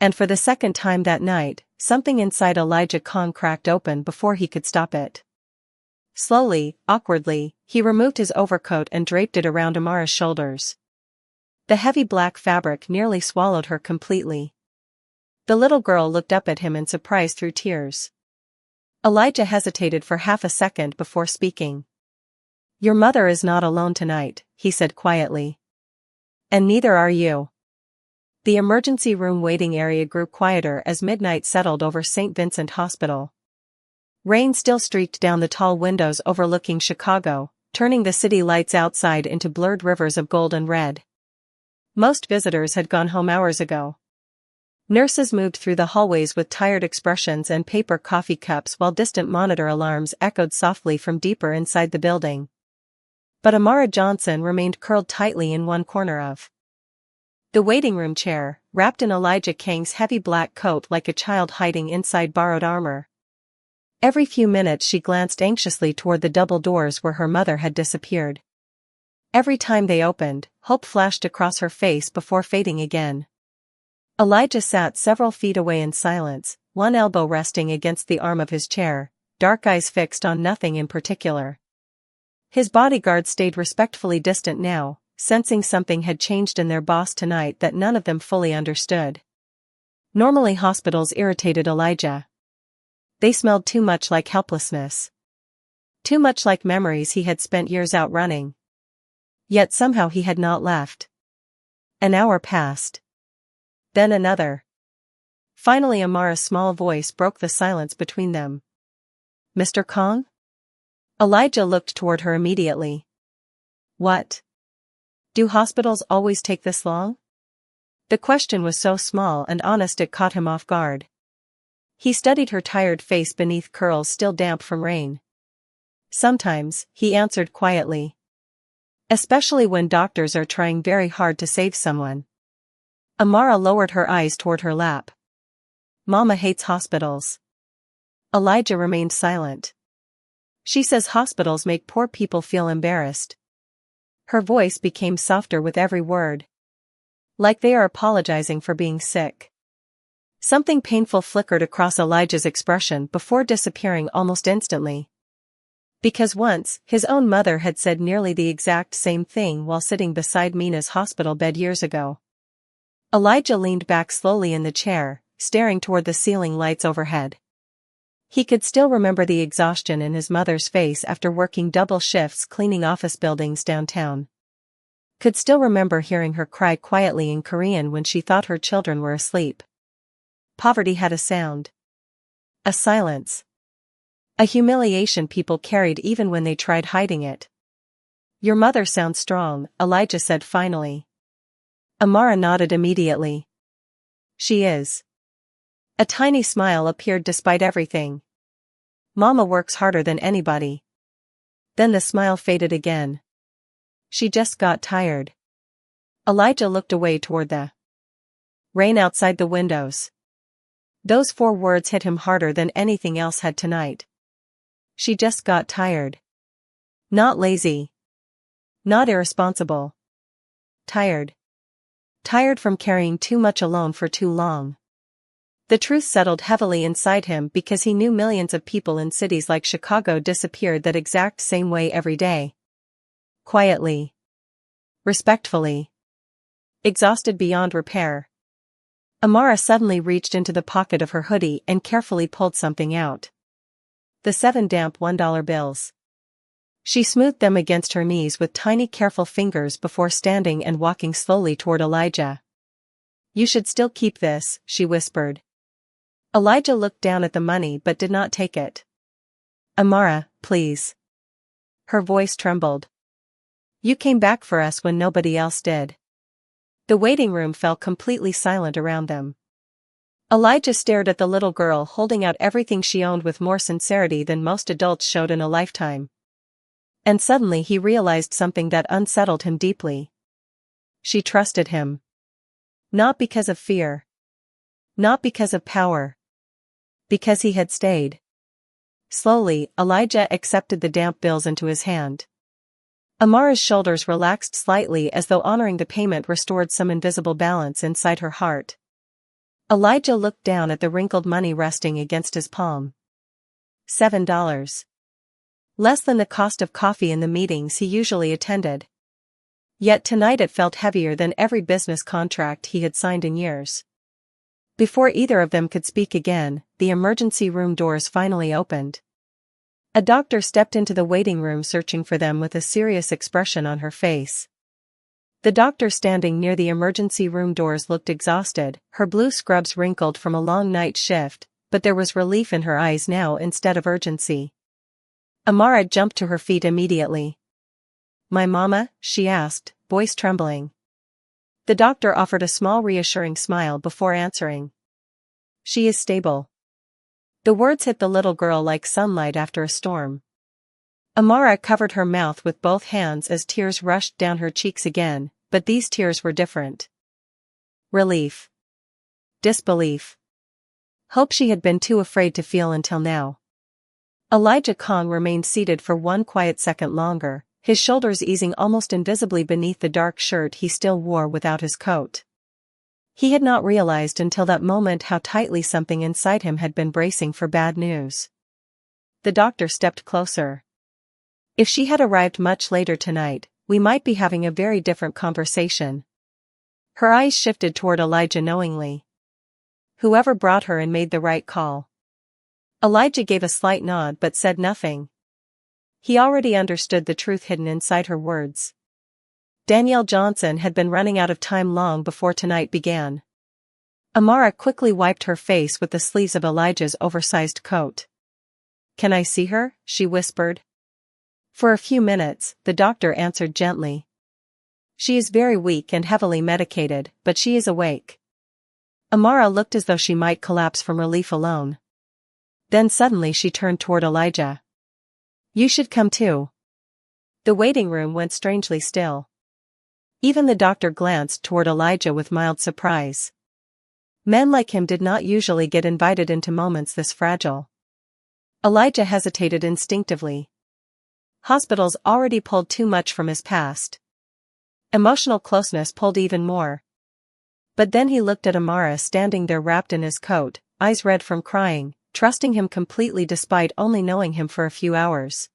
And for the second time that night, something inside Elijah Khan cracked open before he could stop it. Slowly, awkwardly, he removed his overcoat and draped it around Amara's shoulders. The heavy black fabric nearly swallowed her completely. The little girl looked up at him in surprise through tears. Elijah hesitated for half a second before speaking. "Your mother is not alone tonight," he said quietly. "And neither are you." The emergency room waiting area grew quieter as midnight settled over St. Vincent Hospital. Rain still streaked down the tall windows overlooking Chicago, turning the city lights outside into blurred rivers of gold and red. Most visitors had gone home hours ago. Nurses moved through the hallways with tired expressions and paper coffee cups while distant monitor alarms echoed softly from deeper inside the building. But Amara Johnson remained curled tightly in one corner of the waiting room chair, wrapped in Elijah Kang's heavy black coat like a child hiding inside borrowed armor. Every few minutes she glanced anxiously toward the double doors where her mother had disappeared. Every time they opened, hope flashed across her face before fading again. Elijah sat several feet away in silence, one elbow resting against the arm of his chair, dark eyes fixed on nothing in particular. His bodyguards stayed respectfully distant now, sensing something had changed in their boss tonight that none of them fully understood. Normally hospitals irritated Elijah. They smelled too much like helplessness. Too much like memories he had spent years outrunning. Yet somehow he had not left. An hour passed. Then another. Finally, Amara's small voice broke the silence between them. Mr. Kong? Elijah looked toward her immediately. What? Do hospitals always take this long? The question was so small and honest it caught him off guard. He studied her tired face beneath curls still damp from rain. Sometimes, he answered quietly. Especially when doctors are trying very hard to save someone. Amara lowered her eyes toward her lap. Mama hates hospitals. Elijah remained silent. She says hospitals make poor people feel embarrassed. Her voice became softer with every word. Like they are apologizing for being sick. Something painful flickered across Elijah's expression before disappearing almost instantly. Because once, his own mother had said nearly the exact same thing while sitting beside Mina's hospital bed years ago. Elijah leaned back slowly in the chair, staring toward the ceiling lights overhead. He could still remember the exhaustion in his mother's face after working double shifts cleaning office buildings downtown. Could still remember hearing her cry quietly in Korean when she thought her children were asleep. Poverty had a sound. A silence. A humiliation people carried even when they tried hiding it. Your mother sounds strong, Elijah said finally. Amara nodded immediately. She is. A tiny smile appeared despite everything. Mama works harder than anybody. Then the smile faded again. She just got tired. Elijah looked away toward the rain outside the windows. Those 4 words hit him harder than anything else had tonight. She just got tired. Not lazy. Not irresponsible. Tired. Tired from carrying too much alone for too long. The truth settled heavily inside him because he knew millions of people in cities like Chicago disappeared that exact same way every day. Quietly. Respectfully. Exhausted beyond repair. Amara suddenly reached into the pocket of her hoodie and carefully pulled something out. The 7 damp $1 bills. She smoothed them against her knees with tiny careful fingers before standing and walking slowly toward Elijah. You should still keep this, she whispered. Elijah looked down at the money but did not take it. Amara, please. Her voice trembled. You came back for us when nobody else did. The waiting room fell completely silent around them. Elijah stared at the little girl holding out everything she owned with more sincerity than most adults showed in a lifetime. And suddenly he realized something that unsettled him deeply. She trusted him. Not because of fear. Not because of power. Because he had stayed. Slowly, Elijah accepted the damp bills into his hand. Amara's shoulders relaxed slightly as though honoring the payment restored some invisible balance inside her heart. Elijah looked down at the wrinkled money resting against his palm. $7. Less than the cost of coffee in the meetings he usually attended. Yet tonight it felt heavier than every business contract he had signed in years. Before either of them could speak again, the emergency room doors finally opened. A doctor stepped into the waiting room searching for them with a serious expression on her face. The doctor standing near the emergency room doors looked exhausted, her blue scrubs wrinkled from a long night shift, but there was relief in her eyes now instead of urgency. Amara jumped to her feet immediately. My mama? She asked, voice trembling. The doctor offered a small reassuring smile before answering. She is stable. The words hit the little girl like sunlight after a storm. Amara covered her mouth with both hands as tears rushed down her cheeks again, but these tears were different. Relief. Disbelief. Hope she had been too afraid to feel until now. Elijah Kong remained seated for one quiet second longer, his shoulders easing almost invisibly beneath the dark shirt he still wore without his coat. He had not realized until that moment how tightly something inside him had been bracing for bad news. The doctor stepped closer. If she had arrived much later tonight, we might be having a very different conversation. Her eyes shifted toward Elijah knowingly. Whoever brought her in made the right call. Elijah gave a slight nod but said nothing. He already understood the truth hidden inside her words. Danielle Johnson had been running out of time long before tonight began. Amara quickly wiped her face with the sleeves of Elijah's oversized coat. "Can I see her?" she whispered. For a few minutes, the doctor answered gently. "She is very weak and heavily medicated, but she is awake." Amara looked as though she might collapse from relief alone. Then suddenly she turned toward Elijah. "You should come too." The waiting room went strangely still. Even the doctor glanced toward Elijah with mild surprise. Men like him did not usually get invited into moments this fragile. Elijah hesitated instinctively. Hospitals already pulled too much from his past. Emotional closeness pulled even more. But then he looked at Amara standing there wrapped in his coat, eyes red from crying, trusting him completely despite only knowing him for a few hours.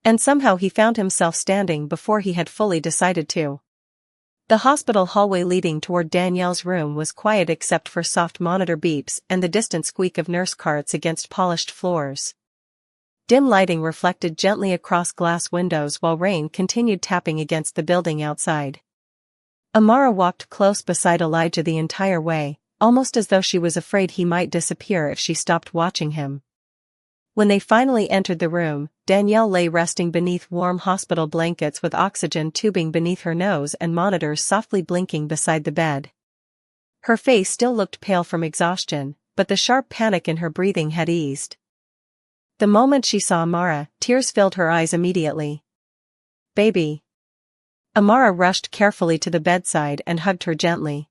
And somehow he found himself standing before he had fully decided to. The hospital hallway leading toward Danielle's room was quiet except for soft monitor beeps and the distant squeak of nurse carts against polished floors. Dim lighting reflected gently across glass windows while rain continued tapping against the building outside. Amara walked close beside Elijah the entire way, almost as though she was afraid he might disappear if she stopped watching him. When they finally entered the room, Danielle lay resting beneath warm hospital blankets with oxygen tubing beneath her nose and monitors softly blinking beside the bed. Her face still looked pale from exhaustion, but the sharp panic in her breathing had eased. The moment she saw Amara, tears filled her eyes immediately. "Baby." Amara rushed carefully to the bedside and hugged her gently.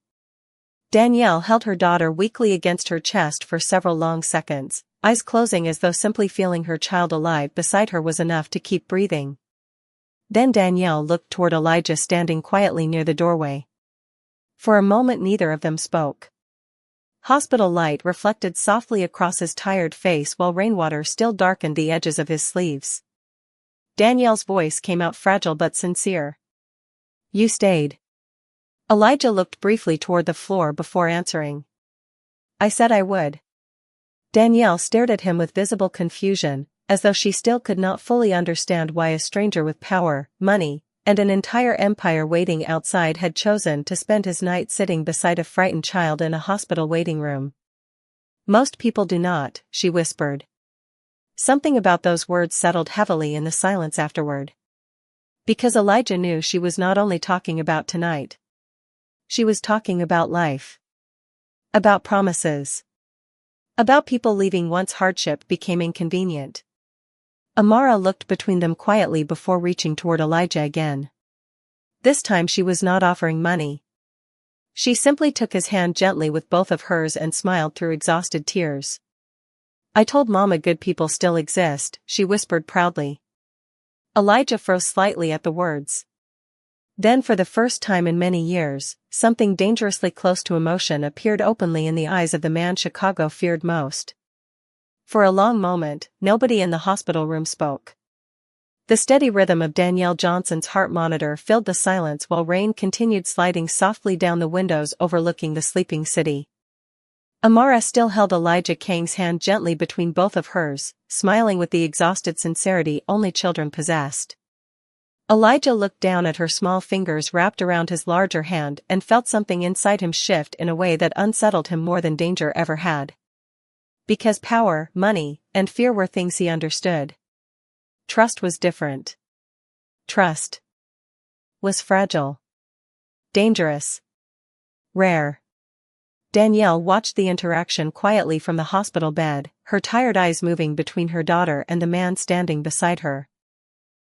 Danielle held her daughter weakly against her chest for several long seconds, eyes closing as though simply feeling her child alive beside her was enough to keep breathing. Then Danielle looked toward Elijah standing quietly near the doorway. For a moment neither of them spoke. Hospital light reflected softly across his tired face while rainwater still darkened the edges of his sleeves. Danielle's voice came out fragile but sincere. "You stayed." Elijah looked briefly toward the floor before answering. "I said I would." Danielle stared at him with visible confusion, as though she still could not fully understand why a stranger with power, money, and an entire empire waiting outside had chosen to spend his night sitting beside a frightened child in a hospital waiting room. "Most people do not," she whispered. Something about those words settled heavily in the silence afterward. Because Elijah knew she was not only talking about tonight. She was talking about life. About promises. About people leaving once hardship became inconvenient. Amara looked between them quietly before reaching toward Elijah again. This time she was not offering money. She simply took his hand gently with both of hers and smiled through exhausted tears. "I told Mama good people still exist," she whispered proudly. Elijah froze slightly at the words. Then for the first time in many years, something dangerously close to emotion appeared openly in the eyes of the man Chicago feared most. For a long moment, nobody in the hospital room spoke. The steady rhythm of Danielle Johnson's heart monitor filled the silence while rain continued sliding softly down the windows overlooking the sleeping city. Amara still held Elijah Kang's hand gently between both of hers, smiling with the exhausted sincerity only children possessed. Elijah looked down at her small fingers wrapped around his larger hand and felt something inside him shift in a way that unsettled him more than danger ever had. Because power, money, and fear were things he understood. Trust was different. Trust was fragile. Dangerous. Rare. Danielle watched the interaction quietly from the hospital bed, her tired eyes moving between her daughter and the man standing beside her.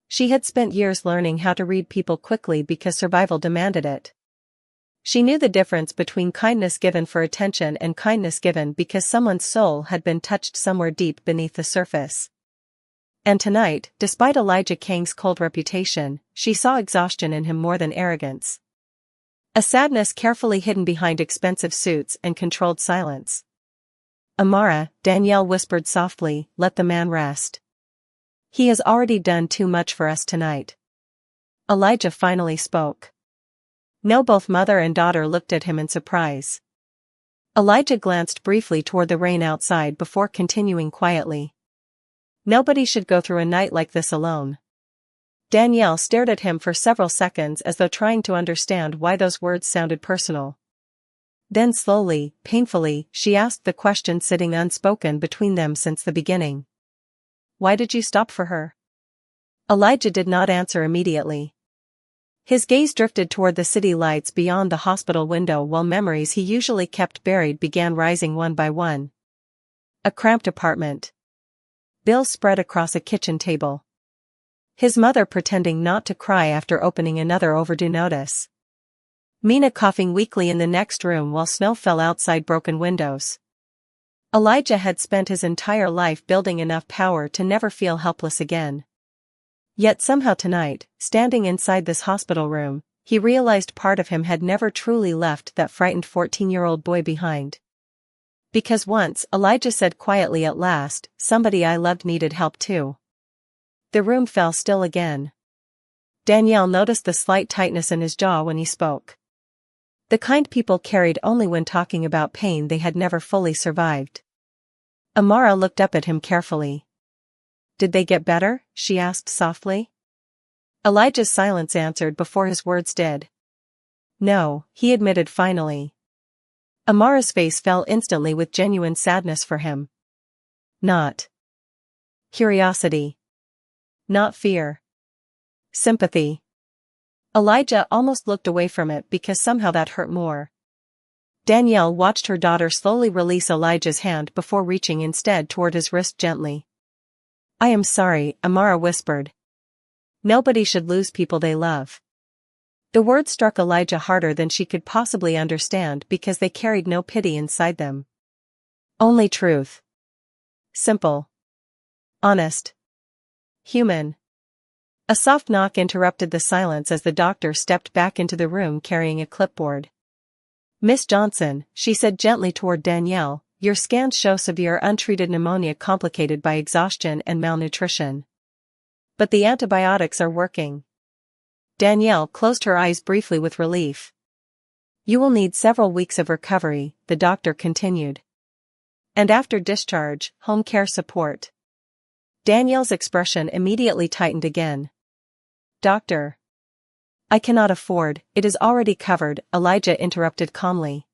She had spent years learning how to read people quickly because survival demanded it. She knew the difference between kindness given for attention and kindness given because someone's soul had been touched somewhere deep beneath the surface. And tonight, despite Elijah Kang's cold reputation, she saw exhaustion in him more than arrogance. A sadness carefully hidden behind expensive suits and controlled silence. "Amara," Danielle whispered softly, "let the man rest. He has already done too much for us tonight." Elijah finally spoke. No, both mother and daughter looked at him in surprise. Elijah glanced briefly toward the rain outside before continuing quietly. "Nobody should go through a night like this alone." Danielle stared at him for several seconds as though trying to understand why those words sounded personal. Then slowly, painfully, she asked the question sitting unspoken between them since the beginning. Why did you stop for her? Elijah did not answer immediately. His gaze drifted toward the city lights beyond the hospital window while memories he usually kept buried began rising one by one. A cramped apartment. Bills spread across a kitchen table. His mother pretending not to cry after opening another overdue notice. Mina coughing weakly in the next room while snow fell outside broken windows. Elijah had spent his entire life building enough power to never feel helpless again. Yet somehow tonight, standing inside this hospital room, he realized part of him had never truly left that frightened 14-year-old boy behind. Because once, Elijah said quietly at last, somebody I loved needed help too. The room fell still again. Danielle noticed the slight tightness in his jaw when he spoke. The kind people carried only when talking about pain they had never fully survived. Amara looked up at him carefully. Did they get better? She asked softly. Elijah's silence answered before his words did. No, he admitted finally. Amara's face fell instantly with genuine sadness for him. Not curiosity. Not fear. Sympathy. Elijah almost looked away from it because somehow that hurt more. Danielle watched her daughter slowly release Elijah's hand before reaching instead toward his wrist gently. I am sorry, Amara whispered. Nobody should lose people they love. The words struck Elijah harder than she could possibly understand because they carried no pity inside them. Only truth. Simple. Honest. Human. A soft knock interrupted the silence as the doctor stepped back into the room carrying a clipboard. Miss Johnson, she said gently toward Danielle, your scans show severe untreated pneumonia complicated by exhaustion and malnutrition. But the antibiotics are working. Danielle closed her eyes briefly with relief. You will need several weeks of recovery, the doctor continued. And after discharge, home care support. Danielle's expression immediately tightened again. Doctor. I cannot afford, it is already covered, Elijah interrupted calmly.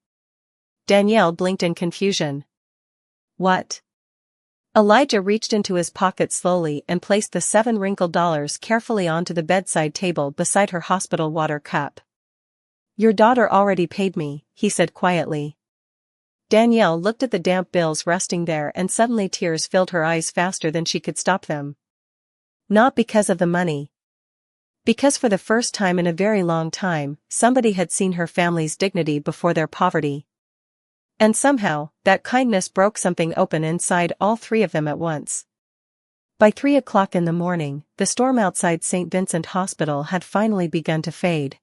Danielle blinked in confusion. What? Elijah reached into his pocket slowly and placed the 7 wrinkled dollars carefully onto the bedside table beside her hospital water cup. Your daughter already paid me, he said quietly. Danielle looked at the damp bills resting there and suddenly tears filled her eyes faster than she could stop them. Not because of the money. Because for the first time in a very long time, somebody had seen her family's dignity before their poverty. And somehow, that kindness broke something open inside all three of them at once. By 3 o'clock in the morning, the storm outside St. Vincent Hospital had finally begun to fade.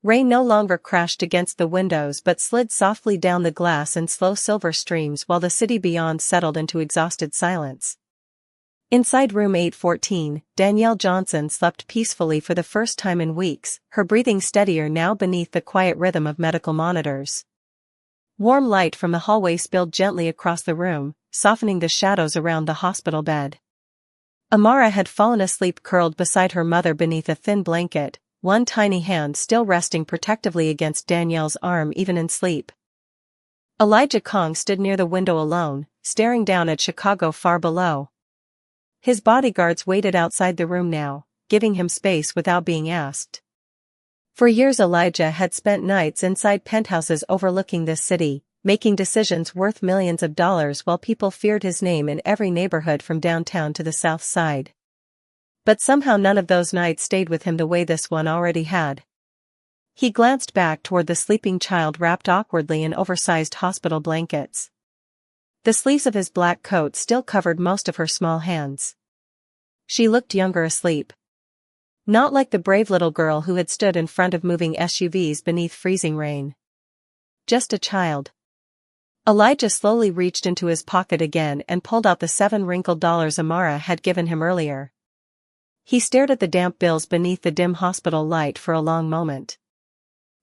Rain no longer crashed against the windows but slid softly down the glass in slow silver streams while the city beyond settled into exhausted silence. Inside room 814, Danielle Johnson slept peacefully for the first time in weeks, her breathing steadier now beneath the quiet rhythm of medical monitors. Warm light from the hallway spilled gently across the room, softening the shadows around the hospital bed. Amara had fallen asleep curled beside her mother beneath a thin blanket, one tiny hand still resting protectively against Danielle's arm even in sleep. Elijah Kong stood near the window alone, staring down at Chicago far below. His bodyguards waited outside the room now, giving him space without being asked. For years Elijah had spent nights inside penthouses overlooking this city, making decisions worth millions of dollars while people feared his name in every neighborhood from downtown to the south side. But somehow none of those nights stayed with him the way this one already had. He glanced back toward the sleeping child wrapped awkwardly in oversized hospital blankets. The sleeves of his black coat still covered most of her small hands. She looked younger asleep. Not like the brave little girl who had stood in front of moving SUVs beneath freezing rain. Just a child. Elijah slowly reached into his pocket again and pulled out the 7 wrinkled dollars Amara had given him earlier. He stared at the damp bills beneath the dim hospital light for a long moment.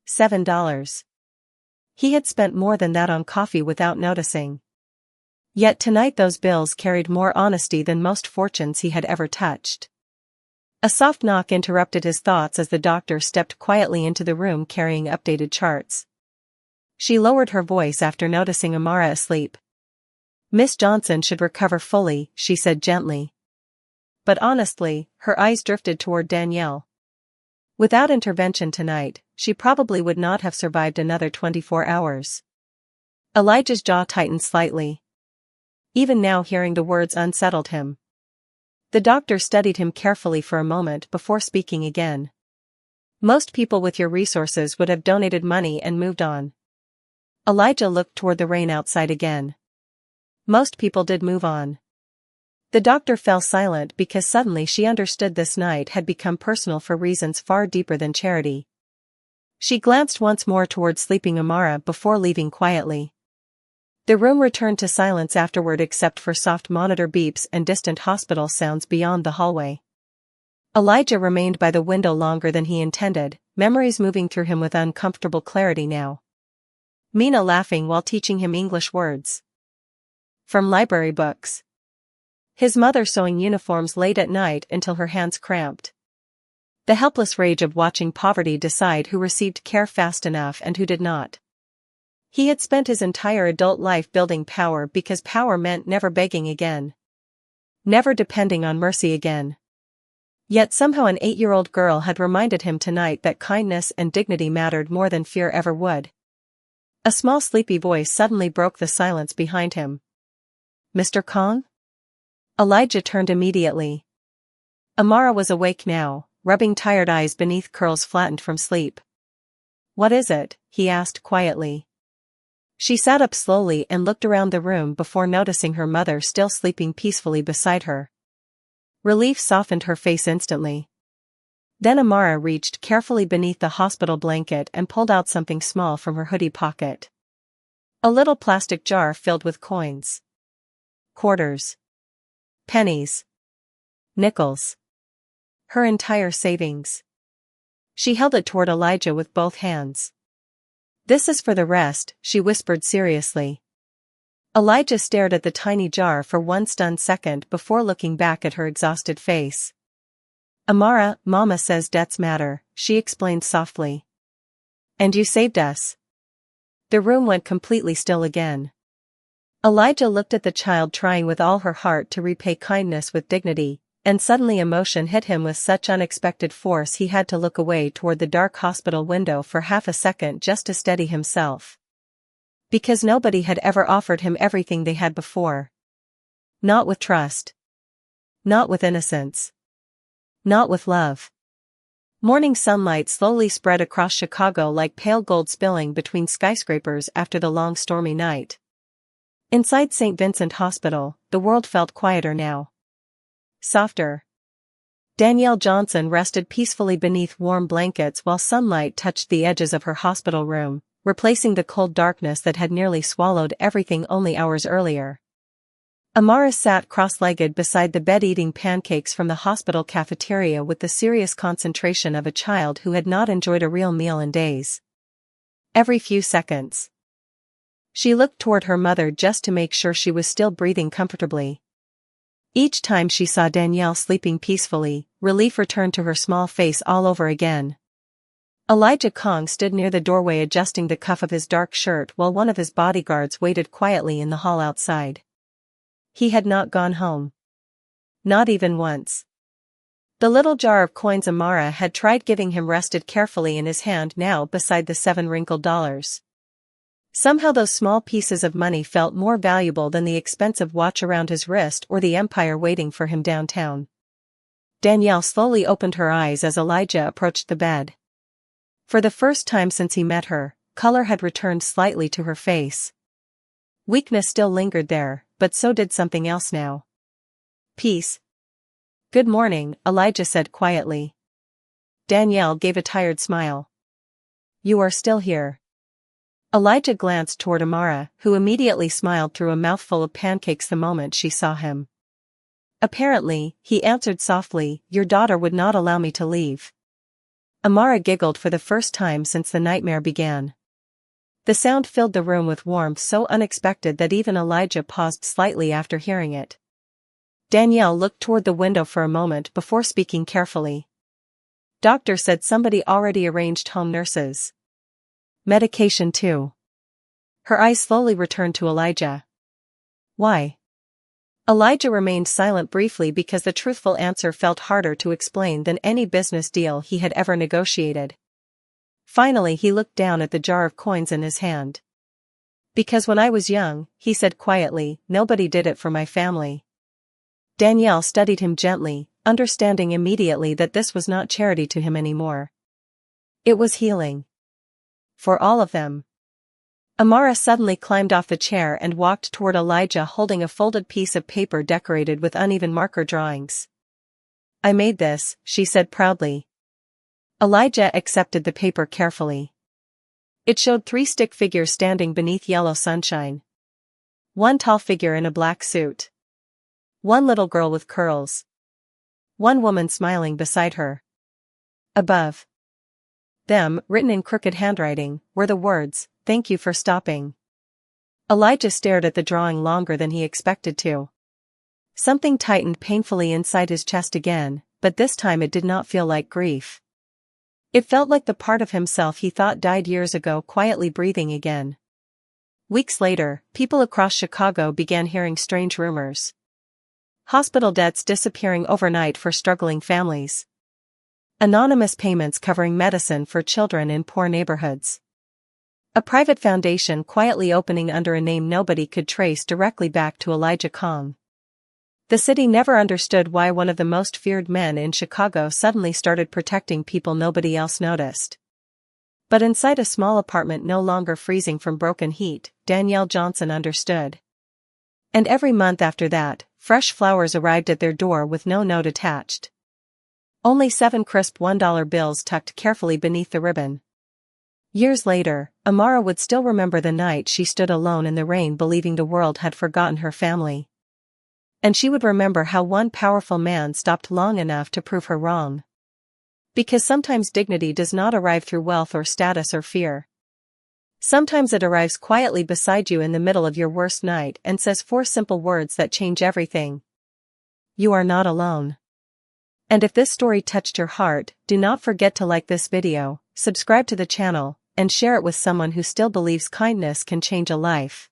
$7. He had spent more than that on coffee without noticing. Yet tonight those bills carried more honesty than most fortunes he had ever touched. A soft knock interrupted his thoughts as the doctor stepped quietly into the room carrying updated charts. She lowered her voice after noticing Amara asleep. "Miss Johnson should recover fully," she said gently. But honestly, her eyes drifted toward Danielle. Without intervention tonight, she probably would not have survived another 24 hours. Elijah's jaw tightened slightly. Even now hearing the words unsettled him. The doctor studied him carefully for a moment before speaking again. "Most people with your resources would have donated money and moved on." Elijah looked toward the rain outside again. Most people did move on. The doctor fell silent because suddenly she understood this night had become personal for reasons far deeper than charity. She glanced once more toward sleeping Amara before leaving quietly. The room returned to silence afterward except for soft monitor beeps and distant hospital sounds beyond the hallway. Elijah remained by the window longer than he intended, memories moving through him with uncomfortable clarity now. Mina laughing while teaching him English words from library books. His mother sewing uniforms late at night until her hands cramped. The helpless rage of watching poverty decide who received care fast enough and who did not. He had spent his entire adult life building power because power meant never begging again. Never depending on mercy again. Yet somehow an 8-year-old girl had reminded him tonight that kindness and dignity mattered more than fear ever would. A small sleepy voice suddenly broke the silence behind him. "Mr. Kong?" Elijah turned immediately. Amara was awake now, rubbing tired eyes beneath curls flattened from sleep. "What is it?" he asked quietly. She sat up slowly and looked around the room before noticing her mother still sleeping peacefully beside her. Relief softened her face instantly. Then Amara reached carefully beneath the hospital blanket and pulled out something small from her hoodie pocket. A little plastic jar filled with coins. Quarters. Pennies. Nickels. Her entire savings. She held it toward Elijah with both hands. "This is for the rest," she whispered seriously. Elijah stared at the tiny jar for one stunned second before looking back at her exhausted face. "Amara, Mama says debts matter," she explained softly. "And you saved us." The room went completely still again. Elijah looked at the child trying with all her heart to repay kindness with dignity, and suddenly emotion hit him with such unexpected force he had to look away toward the dark hospital window for half a second just to steady himself. Because nobody had ever offered him everything they had before. Not with trust. Not with innocence. Not with love. Morning sunlight slowly spread across Chicago like pale gold spilling between skyscrapers after the long stormy night. Inside St. Vincent Hospital, the world felt quieter now. Softer. Danielle Johnson rested peacefully beneath warm blankets while sunlight touched the edges of her hospital room, replacing the cold darkness that had nearly swallowed everything only hours earlier. Amara sat cross-legged beside the bed eating pancakes from the hospital cafeteria with the serious concentration of a child who had not enjoyed a real meal in days. Every few seconds, she looked toward her mother just to make sure she was still breathing comfortably. Each time she saw Danielle sleeping peacefully, relief returned to her small face all over again. Elijah Kong stood near the doorway adjusting the cuff of his dark shirt while one of his bodyguards waited quietly in the hall outside. He had not gone home. Not even once. The little jar of coins Amara had tried giving him rested carefully in his hand now beside the 7 wrinkled dollars. Somehow those small pieces of money felt more valuable than the expensive watch around his wrist or the empire waiting for him downtown. Danielle slowly opened her eyes as Elijah approached the bed. For the first time since he met her, color had returned slightly to her face. Weakness still lingered there, but so did something else now. "Peace." "Good morning," Elijah said quietly. Danielle gave a tired smile. "You are still here." Elijah glanced toward Amara, who immediately smiled through a mouthful of pancakes the moment she saw him. "Apparently," he answered softly, "your daughter would not allow me to leave." Amara giggled for the first time since the nightmare began. The sound filled the room with warmth so unexpected that even Elijah paused slightly after hearing it. Danielle looked toward the window for a moment before speaking carefully. "Doctor said somebody already arranged home nurses. Medication too." Her eyes slowly returned to Elijah. Why? Elijah remained silent briefly because the truthful answer felt harder to explain than any business deal he had ever negotiated. Finally he looked down at the jar of coins in his hand. Because when I was young, he said quietly, nobody did it for my family. Danielle studied him gently, understanding immediately that this was not charity to him anymore. It was healing. For all of them. Amara suddenly climbed off the chair and walked toward Elijah holding a folded piece of paper decorated with uneven marker drawings. I made this, she said proudly. Elijah accepted the paper carefully. It showed 3 stick figures standing beneath yellow sunshine. One tall figure in a black suit. One little girl with curls. One woman smiling beside her. Above them, written in crooked handwriting, were the words, "Thank you for stopping." Elijah stared at the drawing longer than he expected to. Something tightened painfully inside his chest again, but this time it did not feel like grief. It felt like the part of himself he thought died years ago quietly breathing again. Weeks later, people across Chicago began hearing strange rumors. Hospital debts disappearing overnight for struggling families. Anonymous payments covering medicine for children in poor neighborhoods. A private foundation quietly opening under a name nobody could trace directly back to Elijah Kong. The city never understood why one of the most feared men in Chicago suddenly started protecting people nobody else noticed. But inside a small apartment no longer freezing from broken heat, Danielle Johnson understood. And every month after that, fresh flowers arrived at their door with no note attached. Only 7 crisp $1 bills tucked carefully beneath the ribbon. Years later, Amara would still remember the night she stood alone in the rain believing the world had forgotten her family. And she would remember how one powerful man stopped long enough to prove her wrong. Because sometimes dignity does not arrive through wealth or status or fear. Sometimes it arrives quietly beside you in the middle of your worst night and says 4 simple words that change everything. You are not alone. And if this story touched your heart, do not forget to like this video, subscribe to the channel, and share it with someone who still believes kindness can change a life.